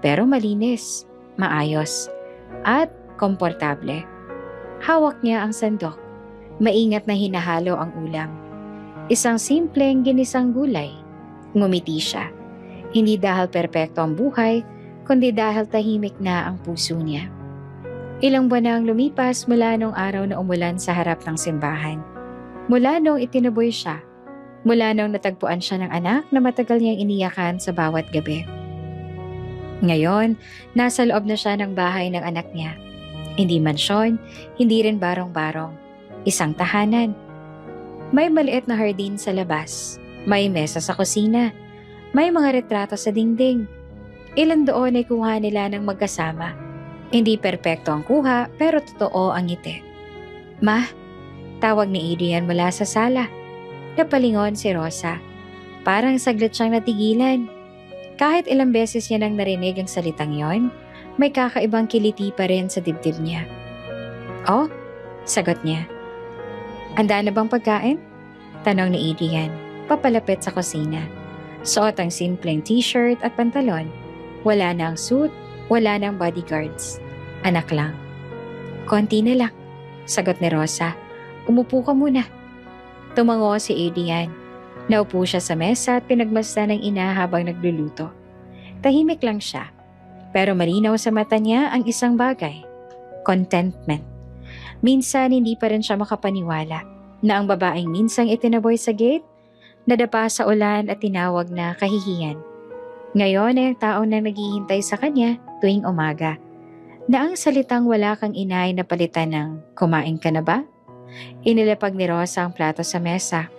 S1: pero malinis, maayos, at komportable. Hawak niya ang sandok. Maingat na hinahalo ang ulam. Isang simpleng ginisang gulay. Ngumiti siya. Hindi dahil perpekto ang buhay, kundi dahil tahimik na ang puso niya. Ilang buwan na ang lumipas mula nung araw na umulan sa harap ng simbahan. Mula nung itinaboy siya. Mula nung natagpuan siya ng anak na matagal niyang iniyakan sa bawat gabi. Ngayon, nasa loob na siya ng bahay ng anak niya. Hindi mansyon, hindi rin barong-barong. Isang tahanan. May maliit na hardin sa labas. May mesa sa kusina. May mga retrato sa dingding. Ilan doon ay kuha nila ng magkasama. Hindi perpekto ang kuha, pero totoo ang ngiti. Ma, tawag ni Adrian mula sa sala. Napalingon si Rosa. Parang saglit siyang natigilan. Kahit ilang beses niya nang narinig ang salitang yon, may kakaibang kiliti pa rin sa dibdib niya. Oh, sagot niya. Handa na bang pagkain? Tanong ni Adrian, papalapit sa kusina. Suot ang simpleng t-shirt at pantalon. Wala na ang suit, wala na ang bodyguards. Anak lang. Konti na lang, sagot ni Rosa. Umupo ka muna. Tumango si Adrian. Naupo siya sa mesa at pinagmasdan ng ina habang nagluluto. Tahimik lang siya. Pero malinaw sa mata niya ang isang bagay. Contentment. Minsan hindi pa rin siya makapaniwala na ang babaeng minsang itinaboy sa gate, nadapa sa ulan at tinawag na kahihiyan. Ngayon ay ang tao na naghihintay sa kanya tuwing umaga. Na ang salitang wala kang inay na palitan ng kumain ka na ba? Inilapag ni Rosa ang plato sa mesa.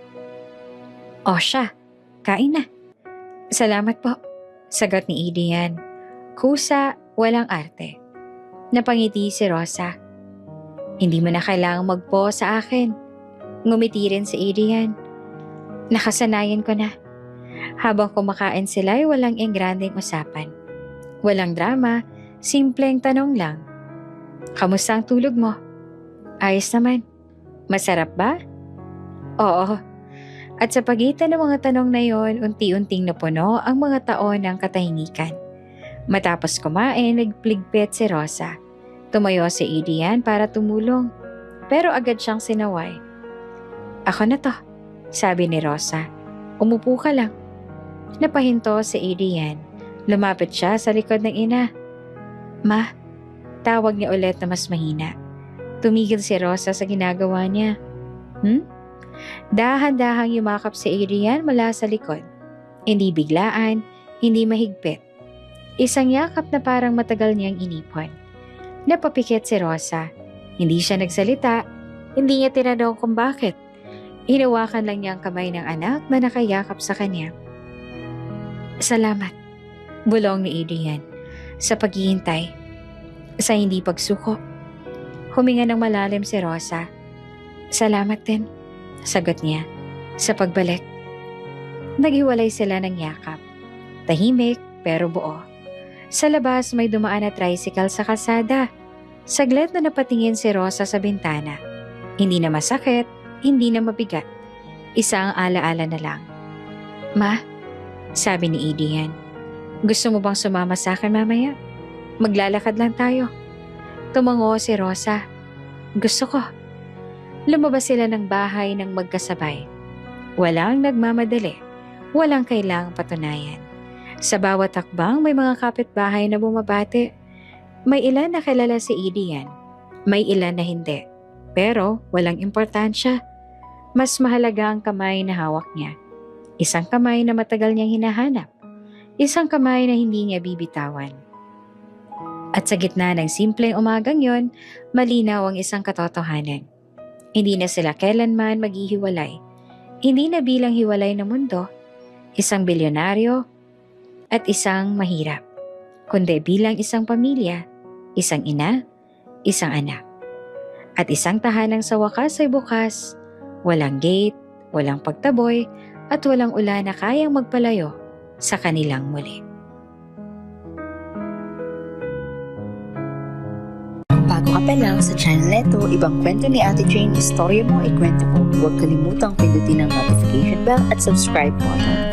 S1: O siya, kain na. Salamat po, sagot ni Adrian. Kusa, walang arte. Napangiti si Rosa. Hindi mo na kailangang magpo sa akin. Ngumiti rin si Adrian. Nakasanayan ko na. Habang kumakain sila ay walang engrandeng usapan. Walang drama, simpleng tanong lang. Kamusta ang tulog mo? Ayos naman. Masarap ba? Oo. At sa pagitan ng mga tanong na yon, unti-unting napuno ang mga taon ng katahimikan. Matapos kumain, nagpligpit si Rosa. Tumayo si Adrian para tumulong. Pero agad siyang sinaway. Ako na to, sabi ni Rosa. Umupo ka lang. Napahinto si Adrian. Lumapit siya sa likod ng ina. Ma, tawag niya ulit na mas mahina. Tumigil si Rosa sa ginagawa niya. Dahan-dahang yumakap si Adrian mula sa likod. Hindi biglaan, hindi mahigpit. Isang yakap na parang matagal niyang inipon. Napapikit si Rosa. Hindi siya nagsalita. Hindi niya tinanong kung bakit. Hinawakan lang niya ang kamay ng anak na nakayakap sa kanya. Salamat, bulong ni Adrian, sa paghihintay, sa hindi pagsuko. Huminga ng malalim si Rosa. Salamat din, sagot niya, sa pagbalik. Naghiwalay sila ng yakap. Tahimik pero buo. Sa labas may dumaan na tricycle sa kalsada. Saglit na napatingin si Rosa sa bintana. Hindi na masakit, hindi na mabigat. Isa ang alaala na lang. Ma, sabi ni Adrian, gusto mo bang sumama sa akin mamaya? Maglalakad lang tayo. Tumango si Rosa. Gusto ko. Lumabas sila ng bahay ng magkasabay. Walang nagmamadali. Walang kailangang patunayan. Sa bawat hakbang may mga kapitbahay na bumabati. May ilan na kilala si Adrian. May ilan na hindi. Pero walang importansya. Mas mahalaga ang kamay na hawak niya. Isang kamay na matagal niyang hinahanap. Isang kamay na hindi niya bibitawan. At sa gitna ng simpleng umagang yon, malinaw ang isang katotohanan. Hindi na sila kailanman maghihiwalay. Hindi na bilang hiwalay na mundo, isang bilyonaryo at isang mahirap, kundi bilang isang pamilya, isang ina, isang anak. At isang tahanang sa wakas ay bukas, walang gate, walang pagtaboy, at walang ulan na kayang magpalayo sa kanilang muli.
S2: Bago ka pa lang sa channel neto, ibang kwento ni Ate Jane, istorya mo, ikwento ko. Huwag kalimutang pindutin ang notification bell at subscribe button.